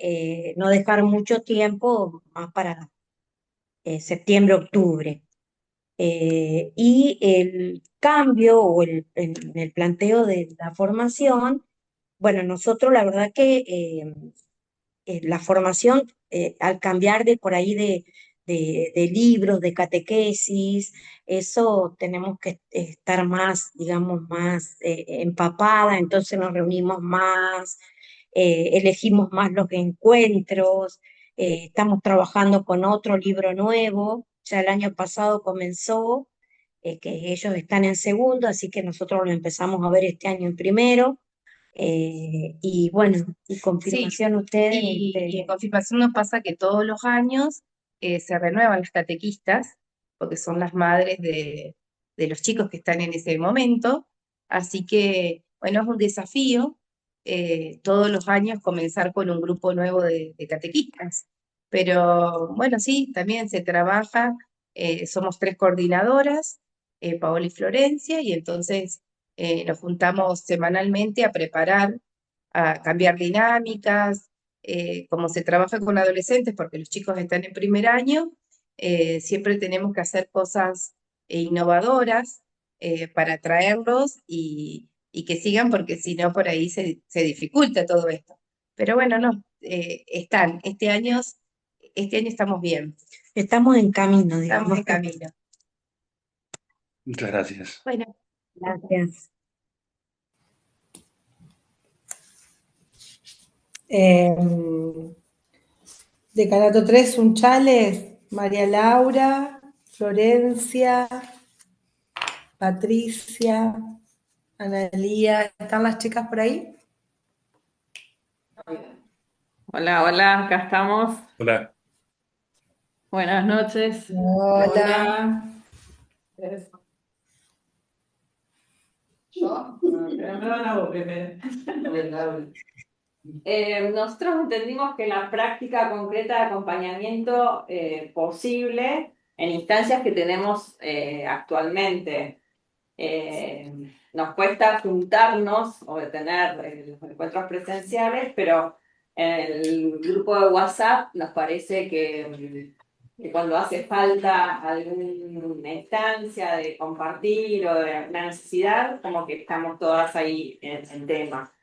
no dejar mucho tiempo más para septiembre, octubre. Y el cambio o el planteo de la formación, bueno, nosotros la verdad que la formación, al cambiar de por ahí de libros, de catequesis, eso tenemos que estar más, digamos, más empapada, entonces nos reunimos más, elegimos más los encuentros, estamos trabajando con otro libro nuevo, ya el año pasado comenzó, que ellos están en segundo, así que nosotros lo empezamos a ver este año en primero. Y bueno, y Sí, confirmación ustedes. y en confirmación nos pasa que todos los años se renuevan las catequistas, porque son las madres de los chicos que están en ese momento. Así que, bueno, es un desafío todos los años comenzar con un grupo nuevo de catequistas. Pero bueno, sí, también se trabaja, somos 3 coordinadoras, Paola y Florencia, y entonces nos juntamos semanalmente a preparar, a cambiar dinámicas, como se trabaja con adolescentes, porque los chicos están en primer año, siempre tenemos que hacer cosas innovadoras para atraerlos y que sigan, porque si no, por ahí se dificulta todo esto. Pero bueno, no, este año estamos bien. Estamos en camino, Estamos digamos. en camino. Muchas gracias. Bueno, Gracias. Decanato 3, Sunchales, María Laura, Florencia, Patricia, Analía. ¿Están las chicas por ahí? Hola, hola, acá estamos. Hola. Buenas noches. Hola. Yo, nosotros entendimos que la práctica concreta de acompañamiento posible en instancias que tenemos actualmente. Nos cuesta juntarnos o tener los encuentros presenciales, pero en el grupo de WhatsApp nos parece que cuando hace falta alguna instancia de compartir o de una necesidad, como que estamos todas ahí en tema.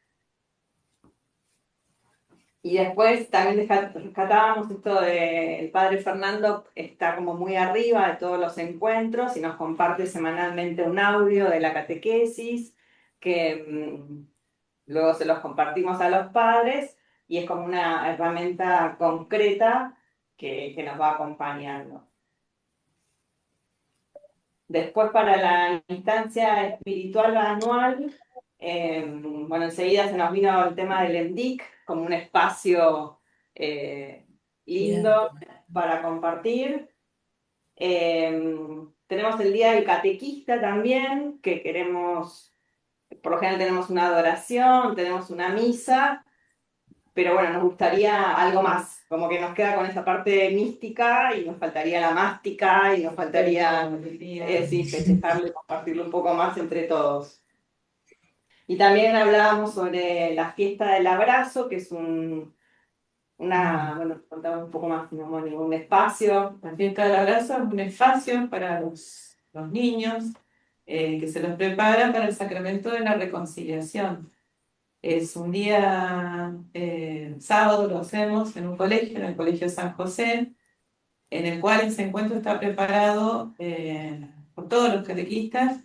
Y después también rescatábamos esto de el padre Fernando está como muy arriba de todos los encuentros y nos comparte semanalmente un audio de la catequesis que luego se los compartimos a los padres y es como una herramienta concreta que nos va acompañando. Después para la instancia espiritual anual, bueno, enseguida se nos vino el tema del ENDIC como un espacio lindo para compartir. Tenemos el Día del Catequista también, que queremos, por lo general tenemos una adoración, tenemos una misa, pero bueno, nos gustaría algo más, como que nos queda con esa parte mística y nos faltaría la mástica y nos faltaría sí, festejarlo y compartirlo un poco más entre todos. Y también hablábamos sobre la fiesta del abrazo, que es bueno, contamos un poco más, un espacio. La fiesta del abrazo es un espacio para los niños que se los prepara para el sacramento de la reconciliación. Es un día sábado, lo hacemos en un colegio, en el Colegio San José, en el cual ese encuentro está preparado por todos los catequistas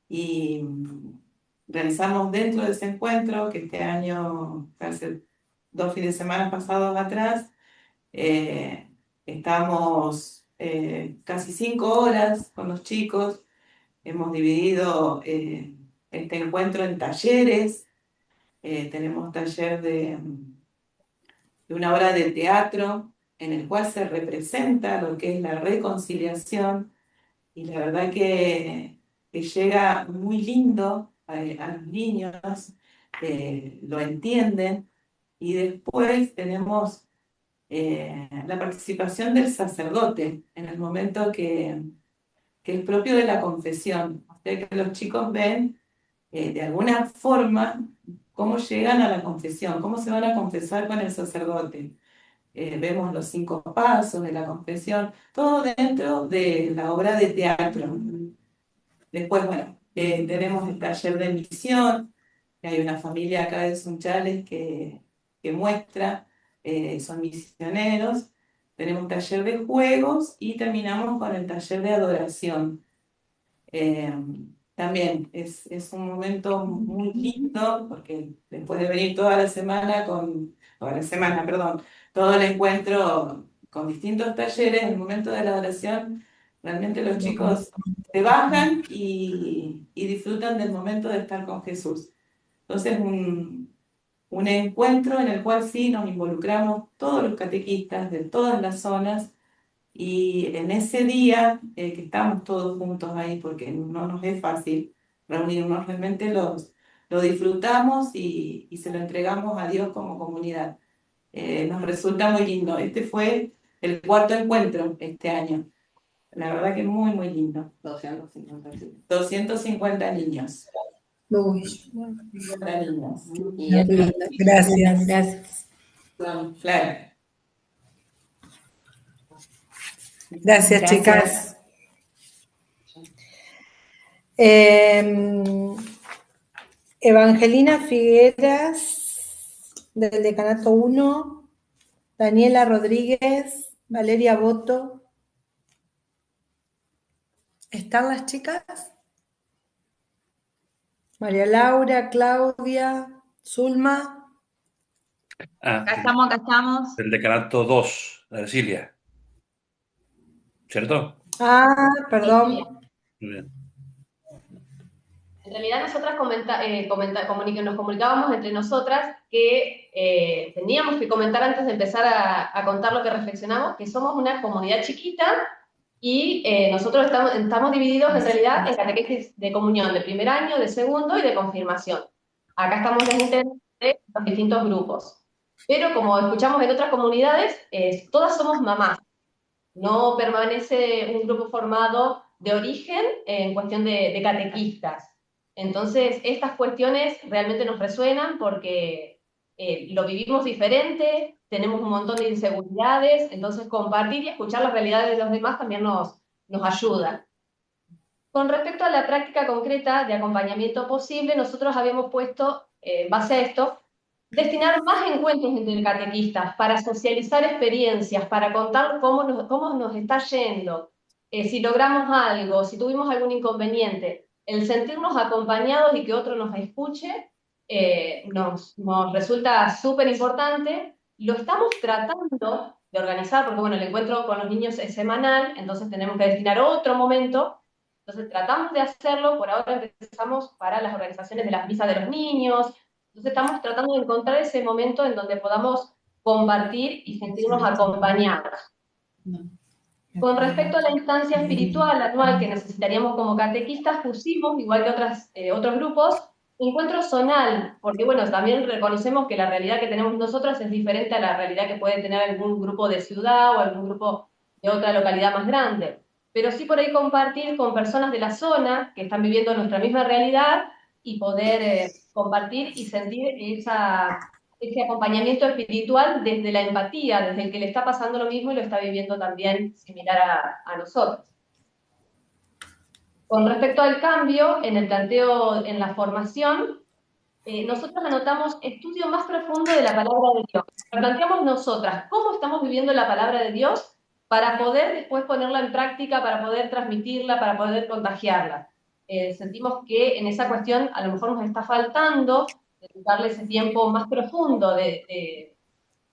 y realizamos dentro de ese encuentro, que este año, hace 2 fines de semana pasados atrás, estamos casi 5 horas con los chicos. Hemos dividido este encuentro en talleres. Tenemos taller de 1 hora de teatro, en el cual se representa lo que es la reconciliación, y la verdad que llega muy lindo a los niños, lo entienden, y después tenemos la participación del sacerdote en el momento que es propio de la confesión. O sea que los chicos ven de alguna forma cómo llegan a la confesión, cómo se van a confesar con el sacerdote. Vemos los 5 pasos de la confesión, todo dentro de la obra de teatro. Después, bueno, tenemos el taller de misión, que hay una familia acá de Sunchales que muestra, son misioneros. Tenemos un taller de juegos y terminamos con el taller de adoración. También es un momento muy lindo porque después de venir todo el encuentro con distintos talleres, el momento de la adoración, realmente los chicos se bajan y disfrutan del momento de estar con Jesús. Entonces, un encuentro en el cual sí nos involucramos todos los catequistas de todas las zonas, y en ese día que estamos todos juntos ahí, porque no nos es fácil reunirnos, realmente lo disfrutamos y se lo entregamos a Dios como comunidad. Nos resulta muy lindo. Este fue el 4º encuentro este año. La verdad que muy, muy lindo. 250 niños. Uy, 250 niños. qué lindo. Gracias. Gracias. Claro. Gracias, chicas. Evangelina Figueras, del Decanato 1, Daniela Rodríguez, Valeria Boto. ¿Están las chicas? María Laura, Claudia, Zulma. Acá estamos. El decanato 2, la Ercilia. ¿Cierto? Perdón. Muy bien. En realidad nosotras nos comunicábamos entre nosotras que teníamos que comentar antes de empezar a contar lo que reflexionamos, que somos una comunidad chiquita y nosotros estamos divididos en realidad en catequesis de comunión de primer año, de segundo y de confirmación. Acá estamos de los distintos grupos. Pero como escuchamos en otras comunidades, todas somos mamás. No permanece un grupo formado de origen en cuestión de catequistas. Entonces, estas cuestiones realmente nos resuenan porque lo vivimos diferente, tenemos un montón de inseguridades, entonces compartir y escuchar las realidades de los demás también nos ayuda. Con respecto a la práctica concreta de acompañamiento posible, nosotros habíamos puesto, en base a esto, destinar más encuentros entre catequistas para socializar experiencias, para contar cómo nos está yendo, si logramos algo, si tuvimos algún inconveniente. El sentirnos acompañados y que otro nos escuche nos resulta súper importante. Lo estamos tratando de organizar, porque bueno, el encuentro con los niños es semanal, entonces tenemos que destinar otro momento. Entonces tratamos de hacerlo, por ahora empezamos para las organizaciones de las misas de los niños. Entonces estamos tratando de encontrar ese momento en donde podamos compartir y sentirnos acompañados. Con respecto a la instancia espiritual anual que necesitaríamos como catequistas, pusimos, igual que otros grupos, encuentro zonal, porque bueno, también reconocemos que la realidad que tenemos nosotros es diferente a la realidad que puede tener algún grupo de ciudad o algún grupo de otra localidad más grande. Pero sí por ahí compartir con personas de la zona que están viviendo nuestra misma realidad y poder compartir y sentir ese acompañamiento espiritual desde la empatía, desde el que le está pasando lo mismo y lo está viviendo también similar a nosotros. Con respecto al cambio, en el planteo, en la formación, nosotros anotamos estudio más profundo de la palabra de Dios. Lo planteamos nosotras, cómo estamos viviendo la palabra de Dios para poder después ponerla en práctica, para poder transmitirla, para poder contagiarla. Sentimos que en esa cuestión a lo mejor nos está faltando darle ese tiempo más profundo de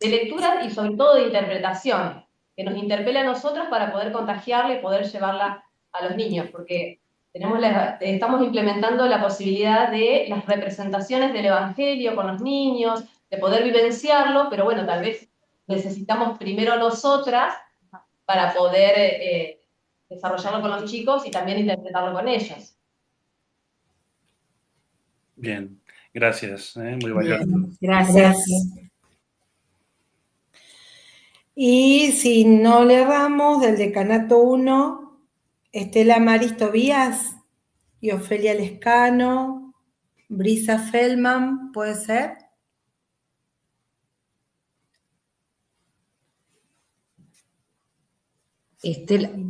lectura y sobre todo de interpretación, que nos interpele a nosotros para poder contagiarla y poder llevarla a los niños, porque estamos implementando la posibilidad de las representaciones del Evangelio con los niños, de poder vivenciarlo, pero bueno, tal vez necesitamos primero nosotras para poder desarrollarlo con los chicos y también interpretarlo con ellos. Bien, gracias, muy valioso. Bien, Gracias. Y si no le erramos, del decanato 1, Estela Maris Tobías y Ofelia Lescano, Brisa Feldman, ¿puede ser?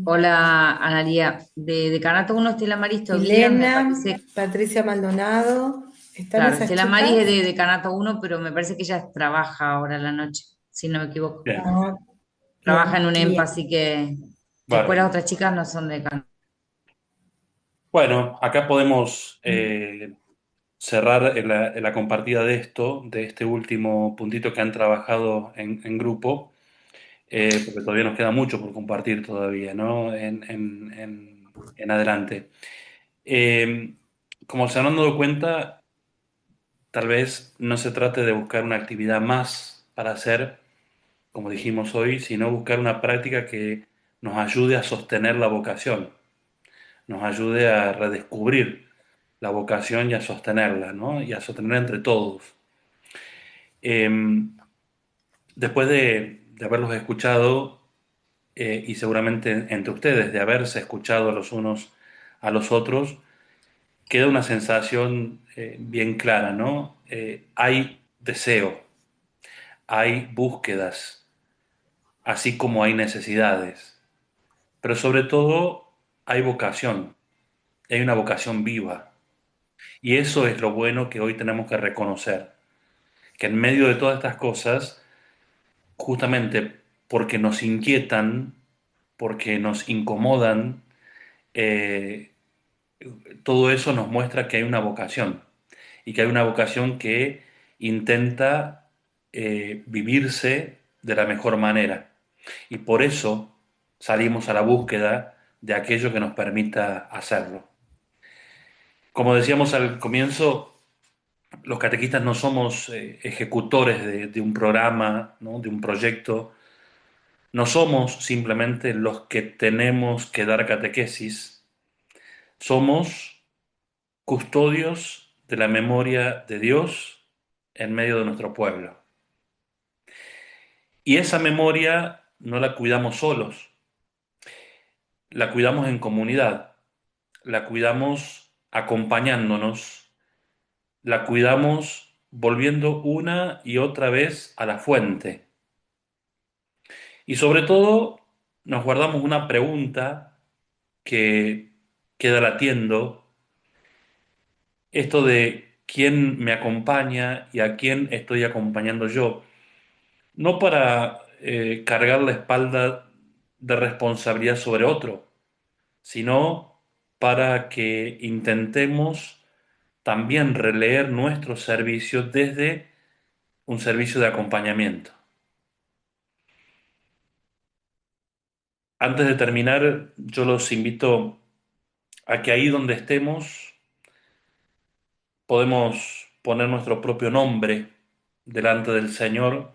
Hola, Analía. De Decanato 1, Estela Maris Tobías, me Milena, parece. Patricia Maldonado, ¿están Claro, esas Estela chicas? Maris es de Decanato 1, pero me parece que ella trabaja ahora a la noche, si no me equivoco. Bien. Ah, Trabaja en un bien. EMPA, así que después Bárbaro. las otras chicas no son de Decanato. Bueno, acá podemos cerrar la compartida de esto, de este último puntito que han trabajado en grupo, porque todavía nos queda mucho por compartir todavía, ¿no? En adelante. Como se han dado cuenta, tal vez no se trate de buscar una actividad más para hacer, como dijimos hoy, sino buscar una práctica que nos ayude a sostener la vocación, nos ayude a redescubrir la vocación y a sostenerla, ¿no? Y a sostenerla entre todos. Después de haberlos escuchado, y seguramente entre ustedes, de haberse escuchado los unos a los otros, queda una sensación bien clara, ¿no? Hay deseo, hay búsquedas, así como hay necesidades, pero sobre todo hay vocación, hay una vocación viva. Y eso es lo bueno que hoy tenemos que reconocer, que en medio de todas estas cosas, justamente porque nos inquietan, porque nos incomodan, eh, todo eso nos muestra que hay una vocación y que hay una vocación que intenta vivirse de la mejor manera. Y por eso salimos a la búsqueda de aquello que nos permita hacerlo. Como decíamos al comienzo, los catequistas no somos ejecutores de un programa, ¿no? De un proyecto. No somos simplemente los que tenemos que dar catequesis. Somos custodios de la memoria de Dios en medio de nuestro pueblo. Y esa memoria no la cuidamos solos, la cuidamos en comunidad, la cuidamos acompañándonos, la cuidamos volviendo una y otra vez a la fuente. Y sobre todo nos guardamos una pregunta que queda latiendo, esto de quién me acompaña y a quién estoy acompañando yo. No para cargar la espalda de responsabilidad sobre otro, sino para que intentemos también releer nuestro servicio desde un servicio de acompañamiento. Antes de terminar, yo los invito a que ahí donde estemos podemos poner nuestro propio nombre delante del Señor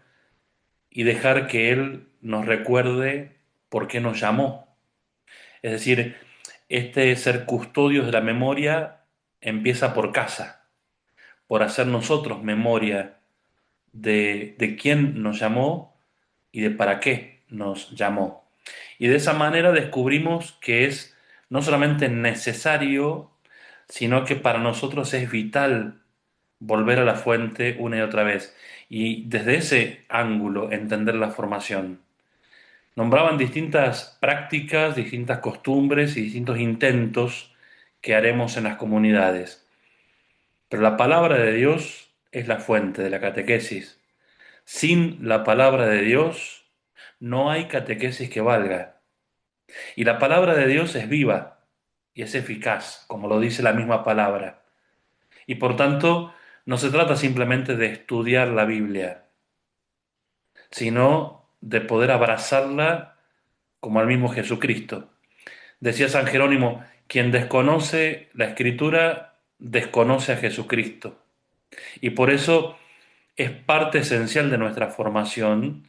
y dejar que Él nos recuerde por qué nos llamó. Es decir, este ser custodios de la memoria empieza por casa, por hacer nosotros memoria de quién nos llamó y de para qué nos llamó. Y de esa manera descubrimos que es no solamente necesario, sino que para nosotros es vital volver a la fuente una y otra vez. Y desde ese ángulo entender la formación. Nombraban distintas prácticas, distintas costumbres y distintos intentos que haremos en las comunidades. Pero la palabra de Dios es la fuente de la catequesis. Sin la palabra de Dios no hay catequesis que valga. Y la palabra de Dios es viva y es eficaz, como lo dice la misma palabra. Y por tanto, no se trata simplemente de estudiar la Biblia, sino de poder abrazarla como al mismo Jesucristo. Decía San Jerónimo, quien desconoce la Escritura, desconoce a Jesucristo. Y por eso es parte esencial de nuestra formación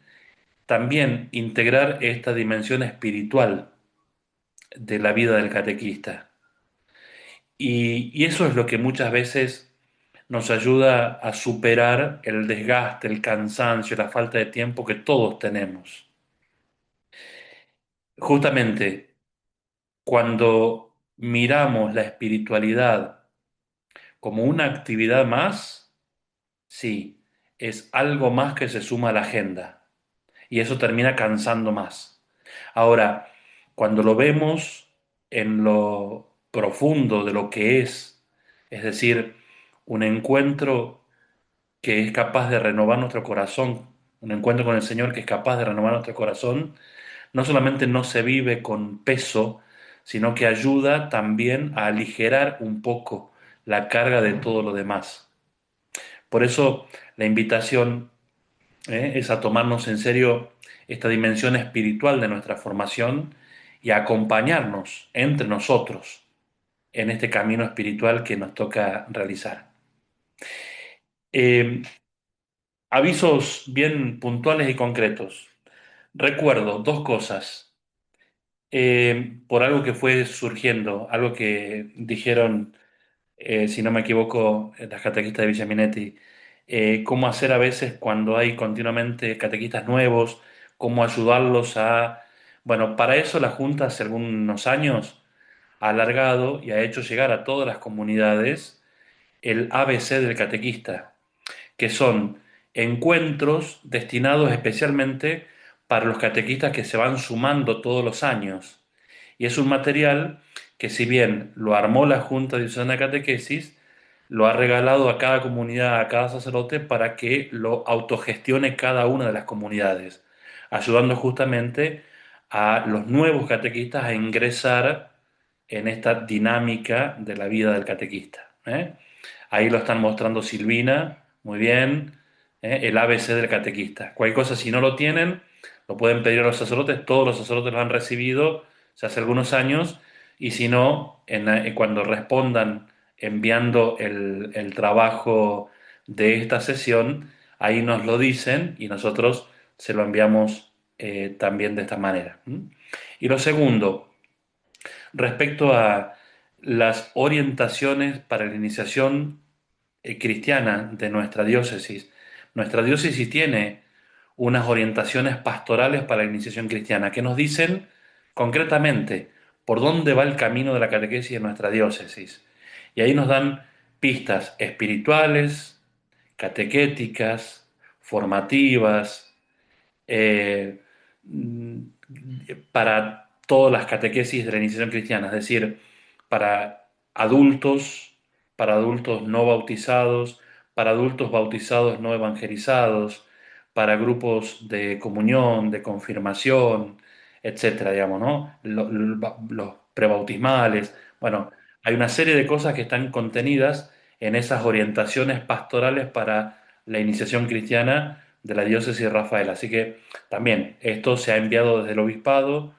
también integrar esta dimensión espiritual de la vida del catequista. Y eso es lo que muchas veces nos ayuda a superar el desgaste, el cansancio, la falta de tiempo que todos tenemos. Justamente cuando miramos la espiritualidad como una actividad más, sí, es algo más que se suma a la agenda y eso termina cansando más. Ahora, cuando lo vemos en lo profundo de lo que es decir, un encuentro que es capaz de renovar nuestro corazón, un encuentro con el Señor que es capaz de renovar nuestro corazón, no solamente no se vive con peso, sino que ayuda también a aligerar un poco la carga de todo lo demás. Por eso la invitación es a tomarnos en serio esta dimensión espiritual de nuestra formación y a acompañarnos entre nosotros en este camino espiritual que nos toca realizar. Eh, Avisos bien puntuales y concretos. Recuerdo dos cosas por algo que fue surgiendo, algo que dijeron, si no me equivoco, las catequistas de Villaminetti, cómo hacer a veces cuando hay continuamente catequistas nuevos, cómo ayudarlos a... Bueno, para eso la Junta hace algunos años ha alargado y ha hecho llegar a todas las comunidades el ABC del catequista, que son encuentros destinados especialmente para los catequistas que se van sumando todos los años. Y es un material que, si bien lo armó la Junta Diocesana de Catequesis, lo ha regalado a cada comunidad, a cada sacerdote, para que lo autogestione cada una de las comunidades, ayudando justamente a los nuevos catequistas a ingresar en esta dinámica de la vida del catequista. Ahí lo están mostrando Silvina, muy bien, el ABC del catequista. Cualquier cosa, si no lo tienen, lo pueden pedir a los sacerdotes, todos los sacerdotes lo han recibido ya hace algunos años, y si no, cuando respondan enviando el trabajo de esta sesión, ahí nos lo dicen y nosotros se lo enviamos también de esta manera. Y lo segundo, respecto a las orientaciones para la iniciación cristiana de nuestra diócesis. Nuestra diócesis tiene unas orientaciones pastorales para la iniciación cristiana que nos dicen concretamente por dónde va el camino de la catequesis de nuestra diócesis. Y ahí nos dan pistas espirituales, catequéticas, formativas, eh, para todas las catequesis de la iniciación cristiana, es decir, para adultos no bautizados, para adultos bautizados no evangelizados, para grupos de comunión, de confirmación, etcétera, digamos, ¿no? Los prebautismales. Bueno, hay una serie de cosas que están contenidas en esas orientaciones pastorales para la iniciación cristiana de la diócesis de Rafael. Así que también esto se ha enviado desde el obispado,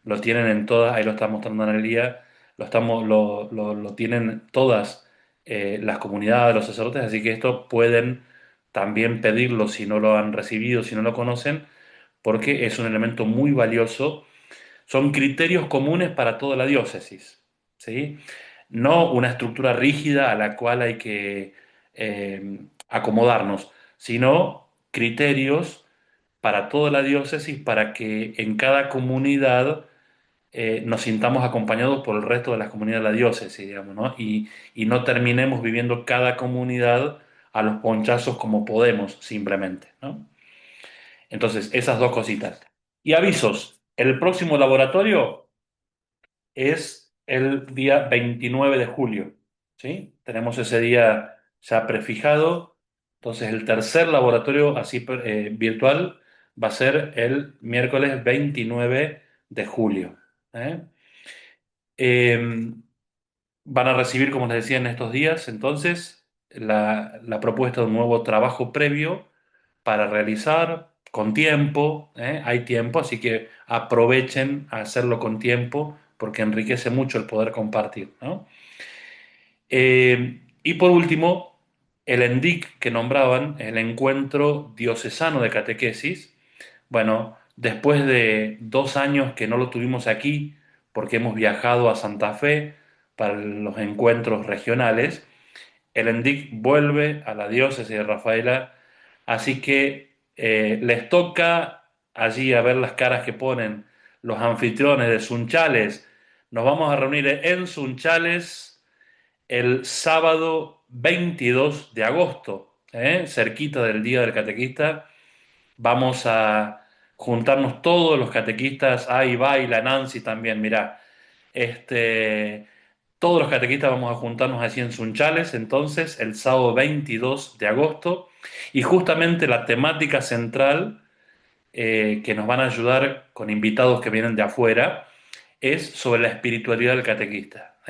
lo tienen en todas, ahí lo está mostrando Analía, lo tienen todas las comunidades, los sacerdotes, así que esto pueden también pedirlo si no lo han recibido, si no lo conocen, porque es un elemento muy valioso. Son criterios comunes para toda la diócesis, ¿sí? No una estructura rígida a la cual hay que acomodarnos, sino criterios para toda la diócesis para que en cada comunidad nos sintamos acompañados por el resto de las comunidades de la diócesis, digamos, ¿no? Y no terminemos viviendo cada comunidad a los ponchazos como podemos, simplemente, ¿no? Entonces, esas dos cositas. Y avisos, el próximo laboratorio es el día 29 de julio, ¿sí? Tenemos ese día ya prefijado. Entonces, el tercer laboratorio así virtual va a ser el miércoles 29 de julio. ¿Eh? Van a recibir, como les decía, en estos días, entonces, la propuesta de un nuevo trabajo previo para realizar con tiempo. Hay tiempo, así que aprovechen a hacerlo con tiempo porque enriquece mucho el poder compartir, ¿no? Y por último, el ENDIC que nombraban, el Encuentro Diocesano de Catequesis. Bueno, después de 2 años que no lo tuvimos aquí, porque hemos viajado a Santa Fe para los encuentros regionales, el ENDIC vuelve a la diócesis de Rafaela, así que les toca allí a ver las caras que ponen los anfitriones de Sunchales. Nos vamos a reunir en Sunchales el sábado 22 de agosto, cerquita del Día del Catequista. Vamos a juntarnos todos los catequistas. Ahí va y la Nancy también, mirá. Todos los catequistas vamos a juntarnos así en Sunchales, entonces, el sábado 22 de agosto. Y justamente la temática central que nos van a ayudar con invitados que vienen de afuera es sobre la espiritualidad del catequista,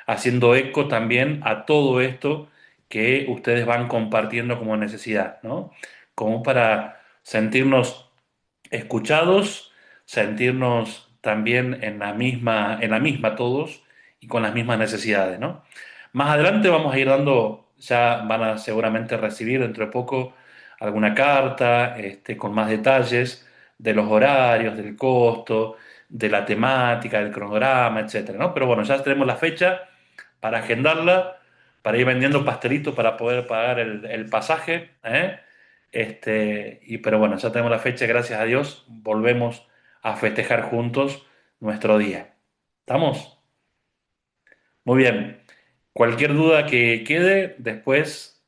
haciendo eco también a todo esto que ustedes van compartiendo como necesidad, ¿no? Como para sentirnos escuchados, sentirnos también en la misma todos y con las mismas necesidades, ¿no? Más adelante vamos a ir dando, ya van a seguramente recibir dentro de poco alguna carta con más detalles de los horarios, del costo, de la temática, del cronograma, etcétera, ¿no? Pero bueno, ya tenemos la fecha para agendarla, para ir vendiendo pastelitos para poder pagar el pasaje, pero bueno, ya tenemos la fecha, gracias a Dios, volvemos a festejar juntos nuestro día. ¿Estamos? Muy bien. Cualquier duda que quede, después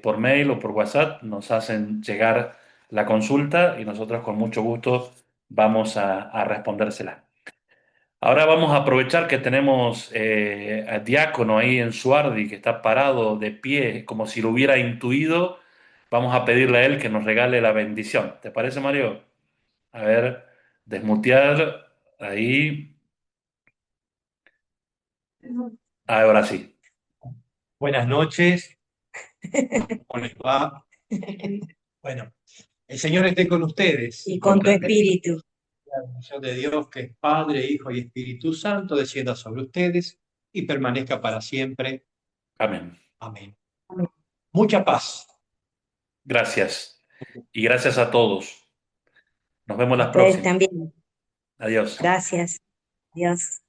por mail o por WhatsApp nos hacen llegar la consulta y nosotros con mucho gusto vamos a respondérsela. Ahora vamos a aprovechar que tenemos al diácono ahí en Suardi, que está parado de pie, como si lo hubiera intuido. Vamos a pedirle a él que nos regale la bendición. ¿Te parece, Mario? A ver, desmutear ahí. Ahora sí. Buenas noches. ¿Cómo les va? Bueno, el Señor esté con ustedes. Y con tu espíritu. La bendición de Dios, que es Padre, Hijo y Espíritu Santo, descienda sobre ustedes y permanezca para siempre. Amén. Amén. Mucha paz. Gracias. Y gracias a todos. Nos vemos la Ustedes próxima. también. Adiós. Gracias. Adiós.